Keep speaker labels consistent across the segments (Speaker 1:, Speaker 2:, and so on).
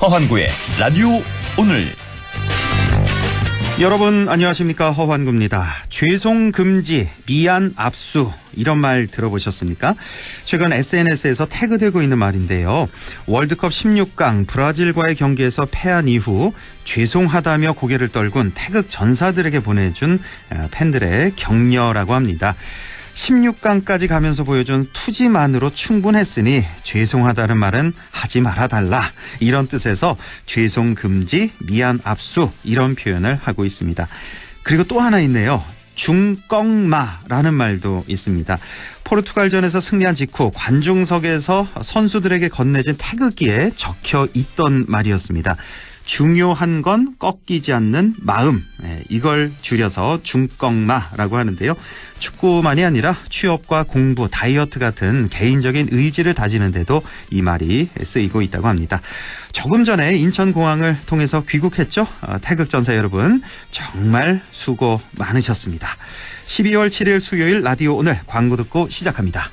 Speaker 1: 허환구의 라디오 오늘.
Speaker 2: 여러분 안녕하십니까, 허환구입니다. 죄송 금지, 미안 압수, 이런 말 들어보셨습니까? 최근 SNS에서 태그되고 있는 말인데요. 월드컵 16강 브라질과의 경기에서 패한 이후 죄송하다며 고개를 떨군 태극 전사들에게 보내준 팬들의 격려라고 합니다. 16강까지 가면서 보여준 투지만으로 충분했으니 죄송하다는 말은 하지 말아달라, 이런 뜻에서 죄송 금지, 미안 압수, 이런 표현을 하고 있습니다. 그리고 또 하나 있네요. 중껑마라는 말도 있습니다. 포르투갈전에서 승리한 직후 관중석에서 선수들에게 건네진 태극기에 적혀 있던 말이었습니다. 중요한 건 꺾이지 않는 마음, 이걸 줄여서 중껑마라고 하는데요. 축구만이 아니라 취업과 공부, 다이어트 같은 개인적인 의지를 다지는 데도 이 말이 쓰이고 있다고 합니다. 조금 전에 인천공항을 통해서 귀국했죠. 태극전사 여러분, 정말 수고 많으셨습니다. 12월 7일 수요일 라디오 오늘, 광고 듣고 시작합니다.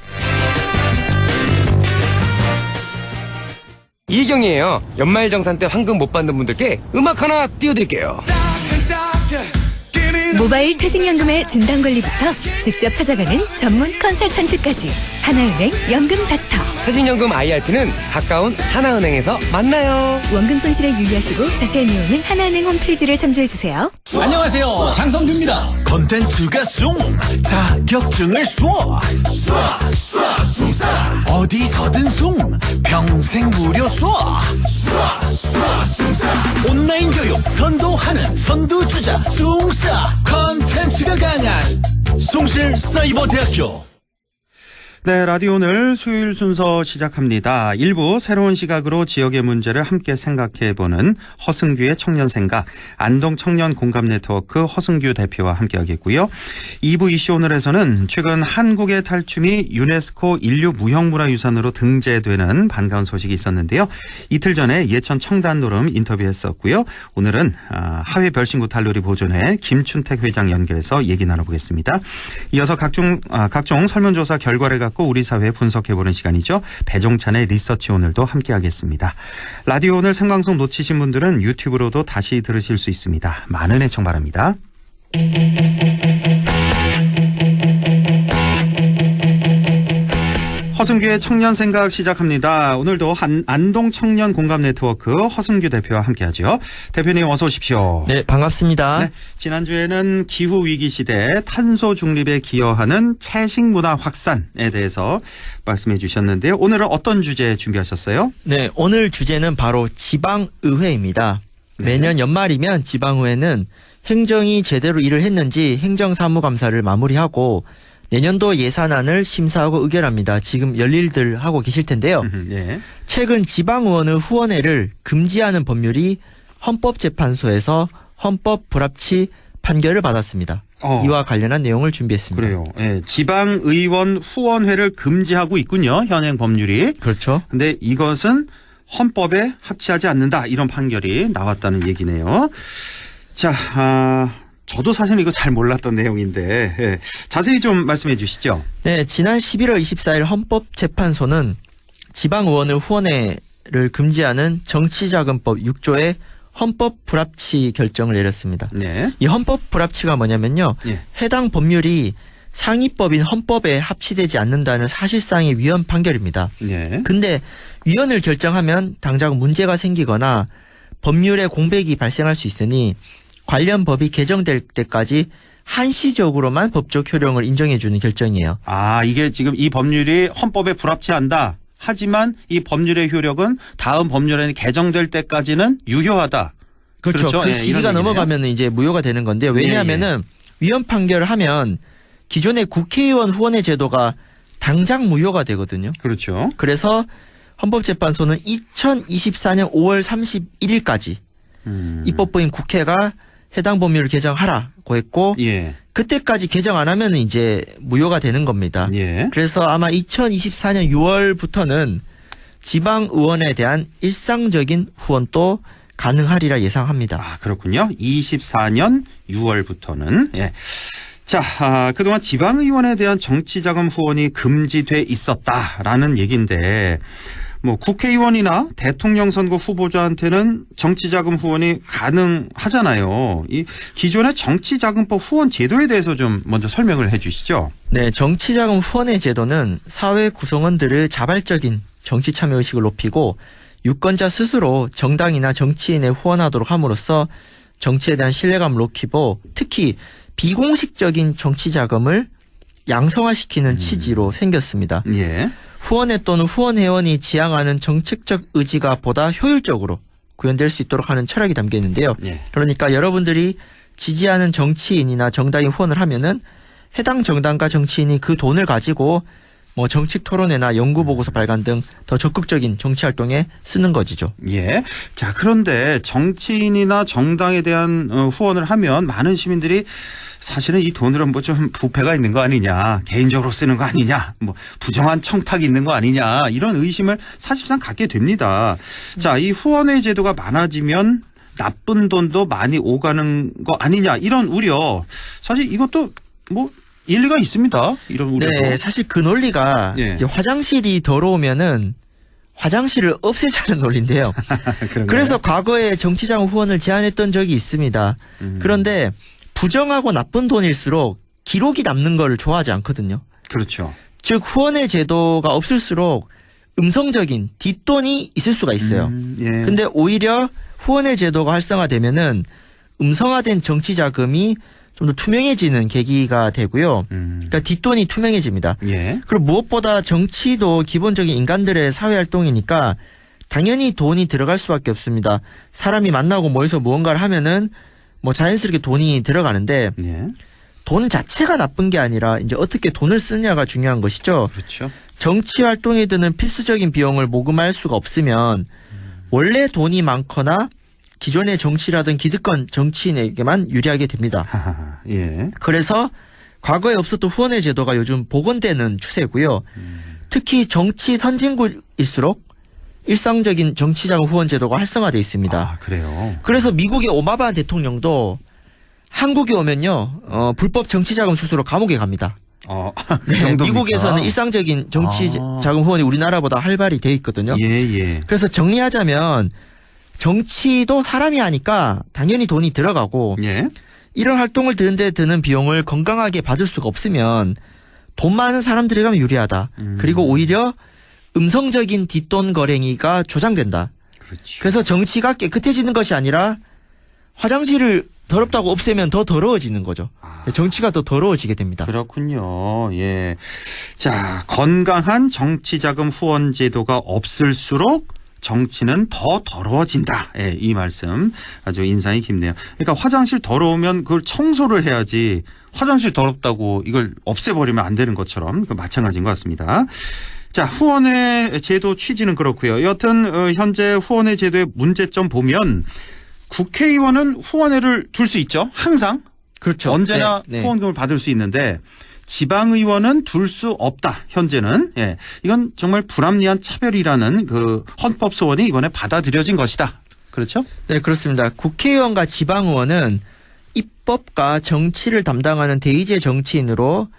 Speaker 3: 이경이에요. 연말정산 때 황금 못 받는 분들께 음악 하나 띄워드릴게요.
Speaker 4: 모바일 퇴직연금의 진단관리부터 직접 찾아가는 전문 컨설턴트까지 하나은행 연금닥터.
Speaker 3: 퇴직연금 IRP는 가까운 하나은행에서 만나요.
Speaker 4: 원금 손실에 유의하시고 자세한 내용은 하나은행 홈페이지를 참조해주세요.
Speaker 5: 안녕하세요, 장성규입니다. 콘텐츠가 숭, 자격증을 쏘, 어디서든 숭, 평생 무료 쏘, 온라인 교육 선도하는 선두주자 숭싸, 콘텐츠가 강한 숭실사이버대학교.
Speaker 2: 네, 라디오 오늘 수요일 순서 시작합니다. 1부 새로운 시각으로 지역의 문제를 함께 생각해보는 허승규의 청년생각, 안동청년공감네트워크 허승규 대표와 함께하겠고요. 2부 이슈 오늘에서는 최근 한국의 탈춤이 유네스코 인류무형문화유산으로 등재되는 반가운 소식이 있었는데요. 이틀 전에 예천 청단노름 인터뷰했었고요. 오늘은 하회 별신구 탈놀이 보존회 김춘택 회장 연결해서 얘기 나눠보겠습니다. 이어서 각종 설문조사 결과를 갖고 우리 사회 분석해보는 시간이죠. 배종찬의 리서치 오늘도 함께하겠습니다. 라디오 오늘 생방송 놓치신 분들은 유튜브로도 다시 들으실 수 있습니다. 많은 애청 바랍니다. 허승규의 청년생각 시작합니다. 오늘도 안동 청년공감네트워크 허승규 대표와 함께하죠. 대표님 어서 오십시오.
Speaker 6: 네, 반갑습니다.
Speaker 2: 네, 지난주에는 기후위기 시대 탄소 중립에 기여하는 채식문화 확산에 대해서 말씀해 주셨는데요. 오늘은 어떤 주제 준비하셨어요?
Speaker 6: 네, 오늘 주제는 바로 지방의회입니다. 매년 연말이면 지방의회는 행정이 제대로 일을 했는지 행정사무감사를 마무리하고 내년도 예산안을 심사하고 의결합니다. 지금 열일들 하고 계실 텐데요.
Speaker 2: 네.
Speaker 6: 최근 지방의원의 후원회를 금지하는 법률이 헌법재판소에서 헌법 불합치 판결을 받았습니다. 이와 관련한 내용을 준비했습니다.
Speaker 2: 그래요. 네, 지방의원 후원회를 금지하고 있군요. 현행 법률이.
Speaker 6: 그렇죠.
Speaker 2: 근데 이것은 헌법에 합치하지 않는다, 이런 판결이 나왔다는 얘기네요. 자, 저도 사실 이거 잘 몰랐던 내용인데 자세히 좀 말씀해 주시죠.
Speaker 6: 네, 지난 11월 24일 헌법재판소는 지방의원을 후원회를 금지하는 정치자금법 6조의 헌법 불합치 결정을 내렸습니다.
Speaker 2: 네.
Speaker 6: 이 헌법 불합치가 뭐냐면요.
Speaker 2: 네.
Speaker 6: 해당 법률이 상위법인 헌법에 합치되지 않는다는 사실상의 위헌 판결입니다.
Speaker 2: 네.
Speaker 6: 근데 위헌을 결정하면 당장 문제가 생기거나 법률의 공백이 발생할 수 있으니 관련 법이 개정될 때까지 한시적으로만 법적 효력을 인정해 주는 결정이에요.
Speaker 2: 이게 지금 이 법률이 헌법에 불합치한다. 하지만 이 법률의 효력은 다음 법률안이 개정될 때까지는 유효하다.
Speaker 6: 그렇죠. 그 시기가 넘어가면 이제 무효가 되는 건데요. 왜냐하면은 위헌 판결을 하면 기존의 국회의원 후원회 제도가 당장 무효가 되거든요.
Speaker 2: 그렇죠.
Speaker 6: 그래서 헌법재판소는 2024년 5월 31일까지 입법부인 국회가 해당 법률을 개정하라고 했고 그때까지 개정 안 하면 이제 무효가 되는 겁니다. 그래서 아마 2024년 6월부터는 지방의원에 대한 일상적인 후원도 가능하리라 예상합니다.
Speaker 2: 그렇군요. 24년 6월부터는. 자, 그동안 지방의원에 대한 정치자금 후원이 금지돼 있었다라는 얘기인데 뭐 국회의원이나 대통령 선거 후보자한테는 정치자금 후원이 가능하잖아요. 이 기존의 정치자금법 후원 제도에 대해서 좀 먼저 설명을 해 주시죠.
Speaker 6: 네, 정치자금 후원의 제도는 사회 구성원들의 자발적인 정치 참여 의식을 높이고 유권자 스스로 정당이나 정치인에 후원하도록 함으로써 정치에 대한 신뢰감을 높이고 특히 비공식적인 정치자금을 양성화시키는 취지로 생겼습니다.
Speaker 2: 예.
Speaker 6: 후원회 또는 후원회원이 지향하는 정책적 의지가 보다 효율적으로 구현될 수 있도록 하는 철학이 담겨 있는데요.
Speaker 2: 예.
Speaker 6: 그러니까 여러분들이 지지하는 정치인이나 정당이 후원을 하면은 해당 정당과 정치인이 그 돈을 가지고 뭐 정책 토론회나 연구 보고서 발간 등 더 적극적인 정치 활동에 쓰는 것이죠.
Speaker 2: 예. 자, 그런데 정치인이나 정당에 대한 후원을 하면 많은 시민들이 사실은 이 돈으로 뭐 좀 부패가 있는 거 아니냐, 개인적으로 쓰는 거 아니냐, 뭐 부정한 청탁이 있는 거 아니냐, 이런 의심을 사실상 갖게 됩니다. 자, 이 후원회 제도가 많아지면 나쁜 돈도 많이 오가는 거 아니냐, 이런 우려. 사실 이것도 뭐 일리가 있습니다. 이런 우려도.
Speaker 6: 네, 사실 그 논리가
Speaker 2: 예.
Speaker 6: 이제 화장실이 더러우면은 화장실을 없애자는 논리인데요. 그래서 과거에 정치자금 후원을 제한했던 적이 있습니다. 그런데 부정하고 나쁜 돈일수록 기록이 남는 걸 좋아하지 않거든요.
Speaker 2: 그렇죠.
Speaker 6: 즉 후원의 제도가 없을수록 음성적인 뒷돈이 있을 수가 있어요.
Speaker 2: 예.
Speaker 6: 근데 오히려 후원의 제도가 활성화되면은 음성화된 정치 자금이 좀 더 투명해지는 계기가 되고요. 그러니까 뒷돈이 투명해집니다.
Speaker 2: 예.
Speaker 6: 그리고 무엇보다 정치도 기본적인 인간들의 사회활동이니까 당연히 돈이 들어갈 수밖에 없습니다. 사람이 만나고 모여서 무언가를 하면은 뭐 자연스럽게 돈이 들어가는데
Speaker 2: 예.
Speaker 6: 돈 자체가 나쁜 게 아니라 이제 어떻게 돈을 쓰느냐가 중요한 것이죠.
Speaker 2: 그렇죠.
Speaker 6: 정치 활동에 드는 필수적인 비용을 모금할 수가 없으면 원래 돈이 많거나 기존의 정치라든 기득권 정치인에게만 유리하게 됩니다.
Speaker 2: 하하, 예.
Speaker 6: 그래서 과거에 없었던 후원회 제도가 요즘 복원되는 추세고요. 특히 정치 선진국일수록 일상적인 정치자금 후원 제도가 활성화돼 있습니다.
Speaker 2: 아, 그래요.
Speaker 6: 그래서 미국의 오바마 대통령도 한국에 오면요, 불법 정치자금 수수로 감옥에 갑니다.
Speaker 2: 그
Speaker 6: 네,
Speaker 2: 정도입니까?
Speaker 6: 미국에서는 일상적인 정치자금 후원이 우리나라보다 활발히 돼 있거든요.
Speaker 2: 예, 예.
Speaker 6: 그래서 정리하자면 정치도 사람이 하니까 당연히 돈이 들어가고
Speaker 2: 예.
Speaker 6: 이런 활동을 드는데 드는 비용을 건강하게 받을 수가 없으면 돈 많은 사람들이 가면 유리하다. 그리고 오히려 음성적인 뒷돈 거래기가 조장된다.
Speaker 2: 그렇지.
Speaker 6: 그래서 정치가 깨끗해지는 것이 아니라 화장실을 더럽다고 없애면 더 더러워지는 거죠. 정치가 더 더러워지게 됩니다.
Speaker 2: 그렇군요. 예. 자, 건강한 정치자금 후원 제도가 없을수록 정치는 더 더러워진다. 예, 이 말씀 아주 인상이 깊네요. 그러니까 화장실 더러우면 그걸 청소를 해야지 화장실 더럽다고 이걸 없애버리면 안 되는 것처럼 마찬가지인 것 같습니다. 자, 후원회 제도 취지는 그렇고요. 여튼 현재 후원회 제도의 문제점 보면 국회의원은 후원회를 둘 수 있죠. 항상.
Speaker 6: 그렇죠.
Speaker 2: 언제나
Speaker 6: 네, 네.
Speaker 2: 후원금을 받을 수 있는데 지방의원은 둘 수 없다. 현재는. 예. 이건 정말 불합리한 차별이라는 그 헌법 소원이 이번에 받아들여진 것이다. 그렇죠?
Speaker 6: 네, 그렇습니다. 국회의원과 지방의원은 입법과 정치를 담당하는 대의제 정치인으로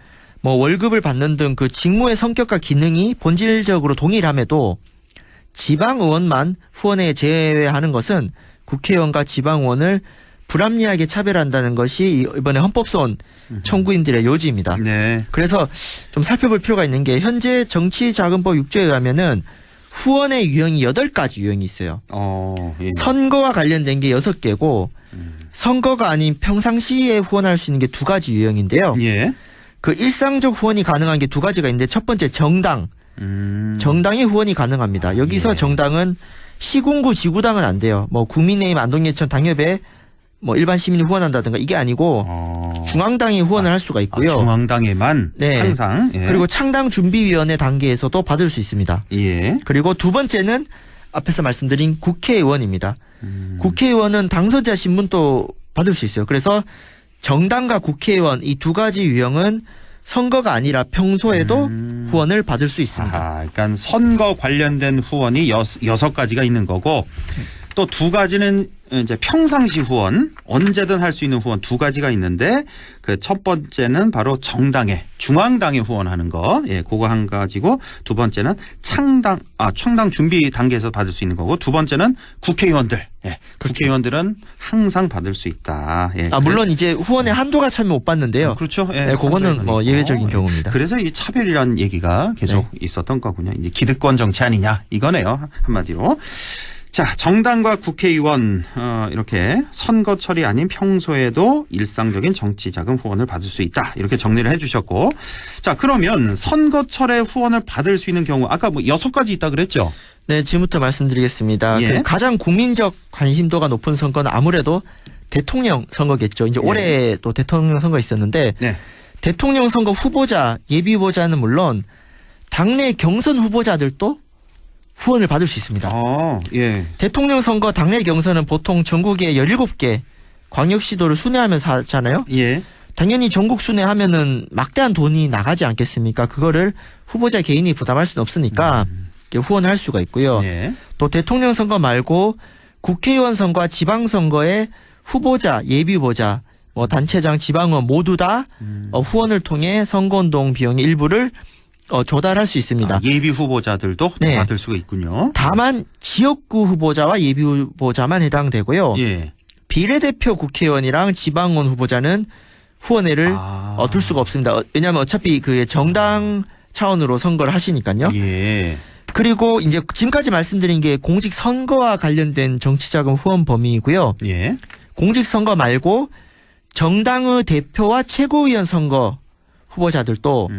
Speaker 6: 뭐 월급을 받는 등 그 직무의 성격과 기능이 본질적으로 동일함에도 지방의원만 후원에 제외하는 것은 국회의원과 지방의원을 불합리하게 차별한다는 것이 이번에 헌법소원 청구인들의 요지입니다.
Speaker 2: 네.
Speaker 6: 그래서 좀 살펴볼 필요가 있는 게 현재 정치자금법 6조에 의하면은 후원의 유형이 8가지 유형이 있어요.
Speaker 2: 예.
Speaker 6: 선거와 관련된 게 6개고 선거가 아닌 평상시에 후원할 수 있는 게 2가지 유형인데요.
Speaker 2: 예.
Speaker 6: 그 일상적 후원이 가능한 게 2가지가 있는데 첫 번째 정당. 정당의 후원이 가능합니다. 여기서
Speaker 2: 예.
Speaker 6: 정당은 시군구 지구당은 안 돼요. 뭐 국민의힘 안동예천 당협에 뭐 일반 시민이 후원한다든가 이게 아니고 중앙당이 후원을 할 수가 있고요.
Speaker 2: 중앙당에만
Speaker 6: 네.
Speaker 2: 항상. 예.
Speaker 6: 그리고 창당 준비위원회 단계에서도 받을 수 있습니다.
Speaker 2: 예.
Speaker 6: 그리고 두 번째는 앞에서 말씀드린 국회의원입니다. 국회의원은 당선자 신분도 받을 수 있어요. 그래서 정당과 국회의원 이 2가지 유형은 선거가 아니라 평소에도 후원을 받을 수 있습니다.
Speaker 2: 그러니까 선거 관련된 후원이 6가지가 있는 거고 또 두 가지는 이제 평상시 후원, 언제든 할 수 있는 후원 두 가지가 있는데 그 첫 번째는 바로 정당에 중앙당에 후원하는 거, 예, 그거 한 가지고 두 번째는 창당 준비 단계에서 받을 수 있는 거고 두 번째는 국회의원들, 예, 국회의원들은 항상 받을 수 있다. 예,
Speaker 6: 물론 이제 후원의 한도가 차면 못 받는데요.
Speaker 2: 그렇죠. 예,
Speaker 6: 네, 그거는 뭐 예외적인 경우입니다.
Speaker 2: 그래서 이 차별이라는 얘기가 계속 있었던 거군요. 이제 기득권 정치 아니냐 이거네요. 한마디로. 자, 정당과 국회의원 이렇게 선거철이 아닌 평소에도 일상적인 정치 자금 후원을 받을 수 있다. 이렇게 정리를 해 주셨고. 자, 그러면 선거철에 후원을 받을 수 있는 경우 아까 뭐 6가지 있다 그랬죠?
Speaker 6: 네, 지금부터 말씀드리겠습니다.
Speaker 2: 예.
Speaker 6: 그 가장 국민적 관심도가 높은 선거는 아무래도 대통령 선거겠죠. 이제 올해 또 대통령 선거 있었는데
Speaker 2: 네.
Speaker 6: 대통령 선거 후보자, 예비 후보자는 물론 당내 경선 후보자들도 후원을 받을 수 있습니다.
Speaker 2: 예.
Speaker 6: 대통령 선거 당내 경선은 보통 전국에 17개 광역시도를 순회하면서 하잖아요.
Speaker 2: 예.
Speaker 6: 당연히 전국 순회하면은 막대한 돈이 나가지 않겠습니까? 그거를 후보자 개인이 부담할 수는 없으니까 이렇게 후원을 할 수가 있고요.
Speaker 2: 예.
Speaker 6: 또 대통령 선거 말고 국회의원 선거와 지방선거의 후보자, 예비후보자, 뭐 단체장, 지방의원 모두 다 후원을 통해 선거운동 비용의 일부를 조달할 수 있습니다.
Speaker 2: 예비 후보자들도
Speaker 6: 네.
Speaker 2: 받을 수가 있군요.
Speaker 6: 다만 지역구 후보자와 예비 후보자만 해당되고요.
Speaker 2: 예.
Speaker 6: 비례대표 국회의원이랑 지방의원 후보자는 후원회를 둘 수가 없습니다. 왜냐하면 어차피 그 정당 차원으로 선거를 하시니까요.
Speaker 2: 예.
Speaker 6: 그리고 이제 지금까지 말씀드린 게 공직선거와 관련된 정치자금 후원 범위이고요.
Speaker 2: 예.
Speaker 6: 공직선거 말고 정당의 대표와 최고위원 선거 후보자들도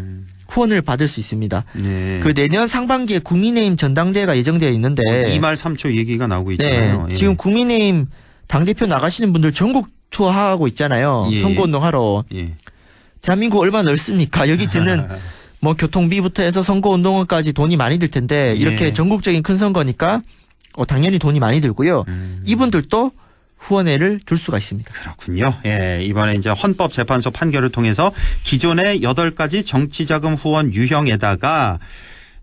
Speaker 6: 후원을 받을 수 있습니다.
Speaker 2: 예.
Speaker 6: 그 내년 상반기에 국민의힘 전당대회가 예정되어 있는데
Speaker 2: 2말 3초 얘기가 나오고 있잖아요.
Speaker 6: 네,
Speaker 2: 예.
Speaker 6: 지금 국민의힘 당대표 나가시는 분들 전국 투어하고 있잖아요.
Speaker 2: 예.
Speaker 6: 선거운동하러.
Speaker 2: 예.
Speaker 6: 대한민국 얼마나 넓습니까? 여기 드는 뭐 교통비부터 해서 선거운동까지 돈이 많이 들 텐데 이렇게
Speaker 2: 예.
Speaker 6: 전국적인 큰 선거니까 당연히 돈이 많이 들고요. 이분들도 후원회를 둘 수가 있습니다.
Speaker 2: 그렇군요. 예, 이번에 이제 헌법재판소 판결을 통해서 기존의 8가지 정치자금 후원 유형에다가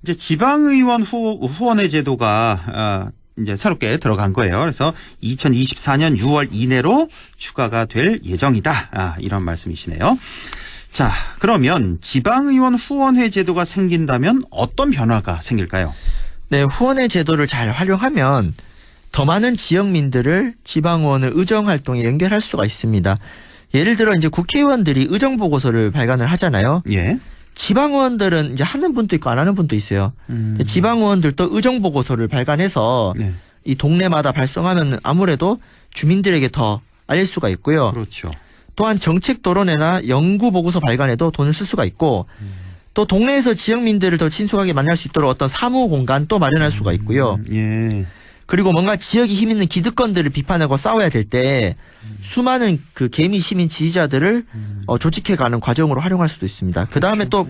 Speaker 2: 이제 지방의원 후원회 제도가 이제 새롭게 들어간 거예요. 그래서 2024년 6월 이내로 추가가 될 예정이다. 이런 말씀이시네요. 자, 그러면 지방의원 후원회 제도가 생긴다면 어떤 변화가 생길까요?
Speaker 6: 네, 후원회 제도를 잘 활용하면 더 많은 지역민들을 지방의원을 의정활동에 연결할 수가 있습니다. 예를 들어 이제 국회의원들이 의정보고서를 발간을 하잖아요.
Speaker 2: 예.
Speaker 6: 지방의원들은 이제 하는 분도 있고 안 하는 분도 있어요. 지방의원들도 의정보고서를 발간해서
Speaker 2: 네.
Speaker 6: 이 동네마다 발송하면 아무래도 주민들에게 더 알릴 수가 있고요.
Speaker 2: 그렇죠.
Speaker 6: 또한 정책 도론회나 연구 보고서 발간에도 돈을 쓸 수가 있고 또 동네에서 지역민들을 더 친숙하게 만날 수 있도록 어떤 사무 공간도 마련할 수가 있고요.
Speaker 2: 예.
Speaker 6: 그리고 뭔가 지역이 힘 있는 기득권들을 비판하고 싸워야 될 때 수많은 그 개미 시민 지지자들을 조직해가는 과정으로 활용할 수도 있습니다. 그 다음에 또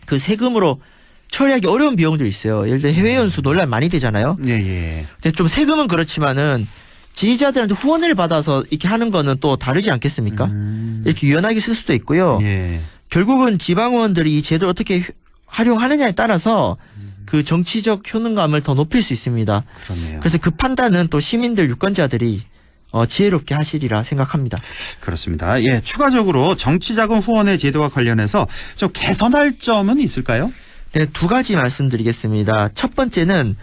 Speaker 6: 그 세금으로 처리하기 어려운 비용들이 있어요. 예를 들어 해외 연수 논란 많이 되잖아요.
Speaker 2: 예, 예.
Speaker 6: 근데 좀 세금은 그렇지만은 지지자들한테 후원을 받아서 이렇게 하는 거는 또 다르지 않겠습니까? 이렇게 유연하게 쓸 수도 있고요.
Speaker 2: 예.
Speaker 6: 결국은 지방의원들이 이 제도를 어떻게 활용하느냐에 따라서 그 정치적 효능감을 더 높일 수 있습니다.
Speaker 2: 그렇네요.
Speaker 6: 그래서 그 판단은 또 시민들 유권자들이 지혜롭게 하시리라 생각합니다.
Speaker 2: 그렇습니다. 예, 추가적으로 정치자금 후원회 제도와 관련해서 좀 개선할 점은 있을까요?
Speaker 6: 네, 두 가지 말씀드리겠습니다. 첫 번째는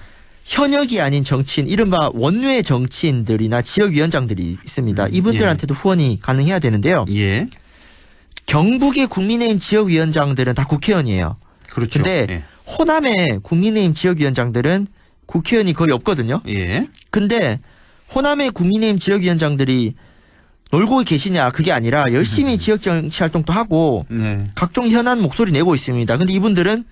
Speaker 6: 현역이 아닌 정치인, 이른바 원외 정치인들이나 지역위원장들이 있습니다. 이분들한테도 후원이 가능해야 되는데요.
Speaker 2: 예.
Speaker 6: 경북의 국민의힘 지역위원장들은 다 국회의원이에요.
Speaker 2: 그렇죠.
Speaker 6: 근데
Speaker 2: 예.
Speaker 6: 호남의 국민의힘 지역위원장들은 국회의원이 거의 없거든요.
Speaker 2: 예.
Speaker 6: 근데 호남의 국민의힘 지역위원장들이 놀고 계시냐 그게 아니라 열심히 지역정치 활동도 하고
Speaker 2: 네.
Speaker 6: 각종 현안 목소리 내고 있습니다. 근데 이분들은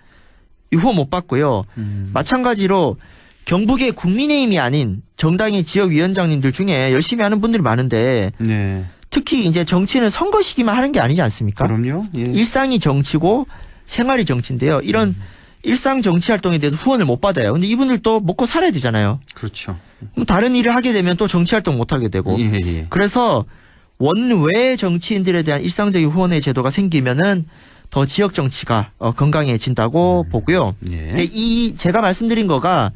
Speaker 6: 후원 못 받고요. 마찬가지로 경북의 국민의힘이 아닌 정당의 지역위원장님들 중에 열심히 하는 분들이 많은데
Speaker 2: 네.
Speaker 6: 특히 이제 정치는 선거 시기만 하는 게 아니지 않습니까?
Speaker 2: 그럼요. 예.
Speaker 6: 일상이 정치고 생활이 정치인데요. 이런 일상 정치 활동에 대해서 후원을 못 받아요. 근데 이분들도 먹고 살아야 되잖아요.
Speaker 2: 그렇죠.
Speaker 6: 그럼 다른 일을 하게 되면 또 정치 활동 못 하게 되고.
Speaker 2: 예, 예.
Speaker 6: 그래서 원외 정치인들에 대한 일상적인 후원의 제도가 생기면은 더 지역 정치가 건강해진다고 보고요.
Speaker 2: 예.
Speaker 6: 근데 이 제가 말씀드린 거가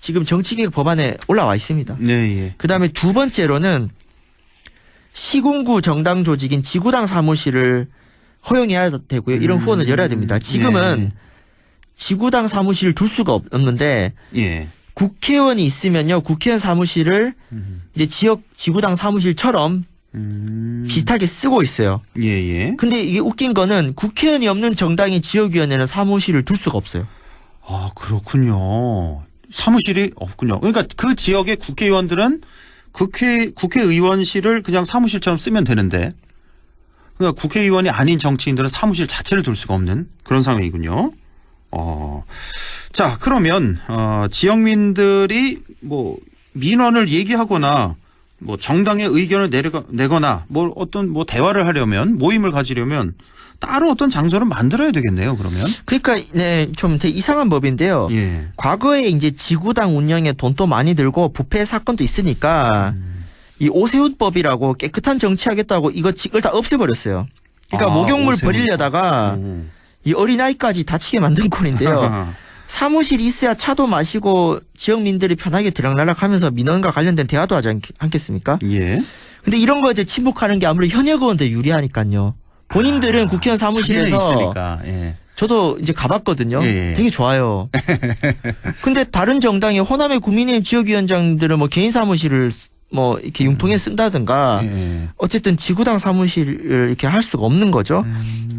Speaker 6: 지금 정치개혁 법안에 올라와 있습니다.
Speaker 2: 네, 예.
Speaker 6: 그다음에 두 번째로는 시군구 정당 조직인 지구당 사무실을 허용해야 되고요. 이런 후원을 열어야 됩니다. 지금은
Speaker 2: 네.
Speaker 6: 지구당 사무실을 둘 수가 없는데
Speaker 2: 예.
Speaker 6: 국회의원이 있으면요. 국회의원 사무실을 이제 지역 지구당 사무실처럼 비슷하게 쓰고 있어요.
Speaker 2: 예, 예.
Speaker 6: 근데 이게 웃긴 거는 국회의원이 없는 정당의 지역위원회는 사무실을 둘 수가 없어요.
Speaker 2: 아, 그렇군요. 사무실이 없군요. 그러니까 그 지역의 국회의원들은 국회의원실을 그냥 사무실처럼 쓰면 되는데, 그러니까 국회의원이 아닌 정치인들은 사무실 자체를 둘 수가 없는 그런 상황이군요. 자, 그러면 지역민들이 뭐 민원을 얘기하거나 뭐 정당의 의견을 내거나 뭐 어떤 뭐 대화를 하려면, 모임을 가지려면 따로 어떤 장소를 만들어야 되겠네요, 그러면.
Speaker 6: 그러니까 네, 좀 되게 이상한 법인데요.
Speaker 2: 예.
Speaker 6: 과거에 이제 지구당 운영에 돈도 많이 들고 부패 사건도 있으니까 이 오세훈법이라고 깨끗한 정치하겠다고 이걸 다 없애버렸어요. 그러니까 목욕물
Speaker 2: 오세훈.
Speaker 6: 버리려다가 이 어린아이까지 다치게 만든 꼴인데요. 사무실이 있어야 차도 마시고 지역민들이 편하게 들락날락하면서 민원과 관련된 대화도 하지 않겠습니까?
Speaker 2: 예.
Speaker 6: 근데 이런 거에 침묵하는 게 아무래도 현역 의원들 유리하니까요. 본인들은 국회의원 사무실에서
Speaker 2: 있으니까. 예.
Speaker 6: 저도 이제 가봤거든요.
Speaker 2: 예.
Speaker 6: 되게 좋아요. 근데 다른 정당의 호남의 국민의힘 지역위원장들은 뭐 개인 사무실을 뭐 이렇게 융통에 쓴다든가
Speaker 2: 예.
Speaker 6: 어쨌든 지구당 사무실을 이렇게 할 수가 없는 거죠.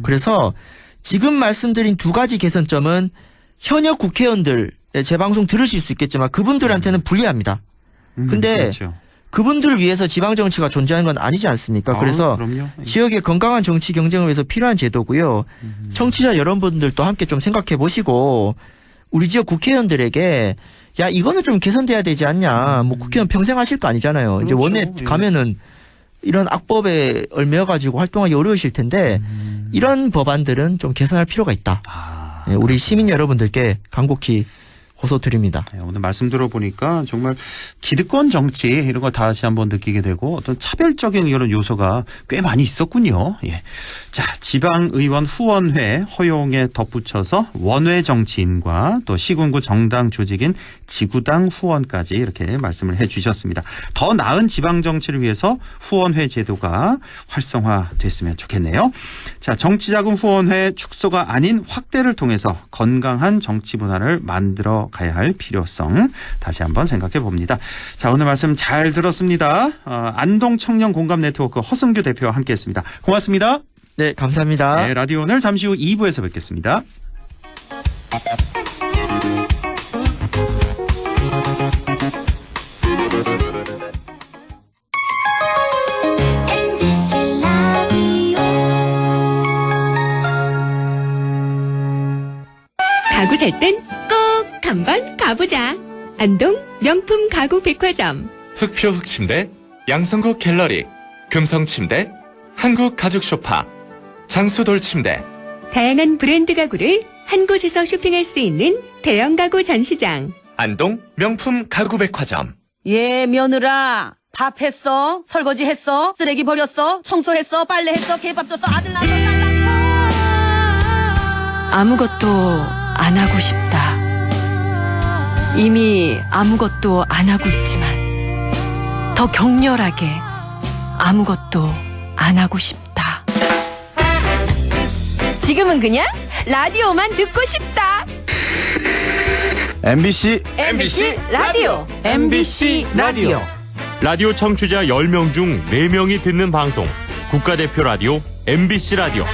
Speaker 6: 그래서 지금 말씀드린 두 가지 개선점은 현역 국회의원들 제 방송 들으실 수 있겠지만 그분들한테는 불리합니다. 근데
Speaker 2: 그렇죠.
Speaker 6: 그분들을 위해서 지방정치가 존재하는 건 아니지 않습니까? 그래서
Speaker 2: 그럼요.
Speaker 6: 지역의 건강한 정치 경쟁을 위해서 필요한 제도고요. 청취자 여러분들도 함께 좀 생각해 보시고 우리 지역 국회의원들에게 야 이거는 좀 개선돼야 되지 않냐. 뭐 국회의원 평생 하실 거 아니잖아요. 이제
Speaker 2: 그렇죠.
Speaker 6: 원내
Speaker 2: 예.
Speaker 6: 가면은 이런 악법에 얽매여가지고 활동하기 어려우실 텐데 이런 법안들은 좀 개선할 필요가 있다. 네, 우리 시민 여러분들께 간곡히 호소드립니다.
Speaker 2: 네, 오늘 말씀 들어보니까 정말 기득권 정치 이런 걸 다시 한번 느끼게 되고 어떤 차별적인 이런 요소가 꽤 많이 있었군요. 예. 자, 지방의원 후원회 허용에 덧붙여서 원외 정치인과 또 시군구 정당 조직인 지구당 후원까지 이렇게 말씀을 해 주셨습니다. 더 나은 지방 정치를 위해서 후원회 제도가 활성화됐으면 좋겠네요. 자, 정치자금 후원회 축소가 아닌 확대를 통해서 건강한 정치 문화를 만들어 가야 할 필요성 다시 한번 생각해 봅니다. 자, 오늘 말씀 잘 들었습니다. 안동 청년 공감 네트워크 허승규 대표와 함께했습니다. 고맙습니다.
Speaker 6: 네, 감사합니다.
Speaker 2: 네, 라디오 오늘 잠시 후 2부에서 뵙겠습니다.
Speaker 4: 가구 살 땐 꼭 한번 가보자. 안동 명품 가구 백화점.
Speaker 7: 흑표 흑침대, 양성국 갤러리, 금성침대, 한국 가죽 소파, 장수돌 침대.
Speaker 4: 다양한 브랜드 가구를 한 곳에서 쇼핑할 수 있는 대형 가구 전시장.
Speaker 7: 안동 명품 가구백화점.
Speaker 8: 예, 며느라. 밥 했어? 설거지 했어? 쓰레기 버렸어? 청소했어? 빨래했어? 개밥 줬어? 아들 낳았어? 딸 낳았어?
Speaker 9: 아무것도 안 하고 싶다. 이미 아무것도 안 하고 있지만 더 격렬하게 아무것도 안 하고 싶다.
Speaker 4: 지금은 그냥 라디오만 듣고 싶다.
Speaker 1: MBC
Speaker 9: 라디오. MBC 라디오.
Speaker 1: 라디오 청취자 10명 중 4명이 듣는 방송 국가대표 라디오 MBC 라디오.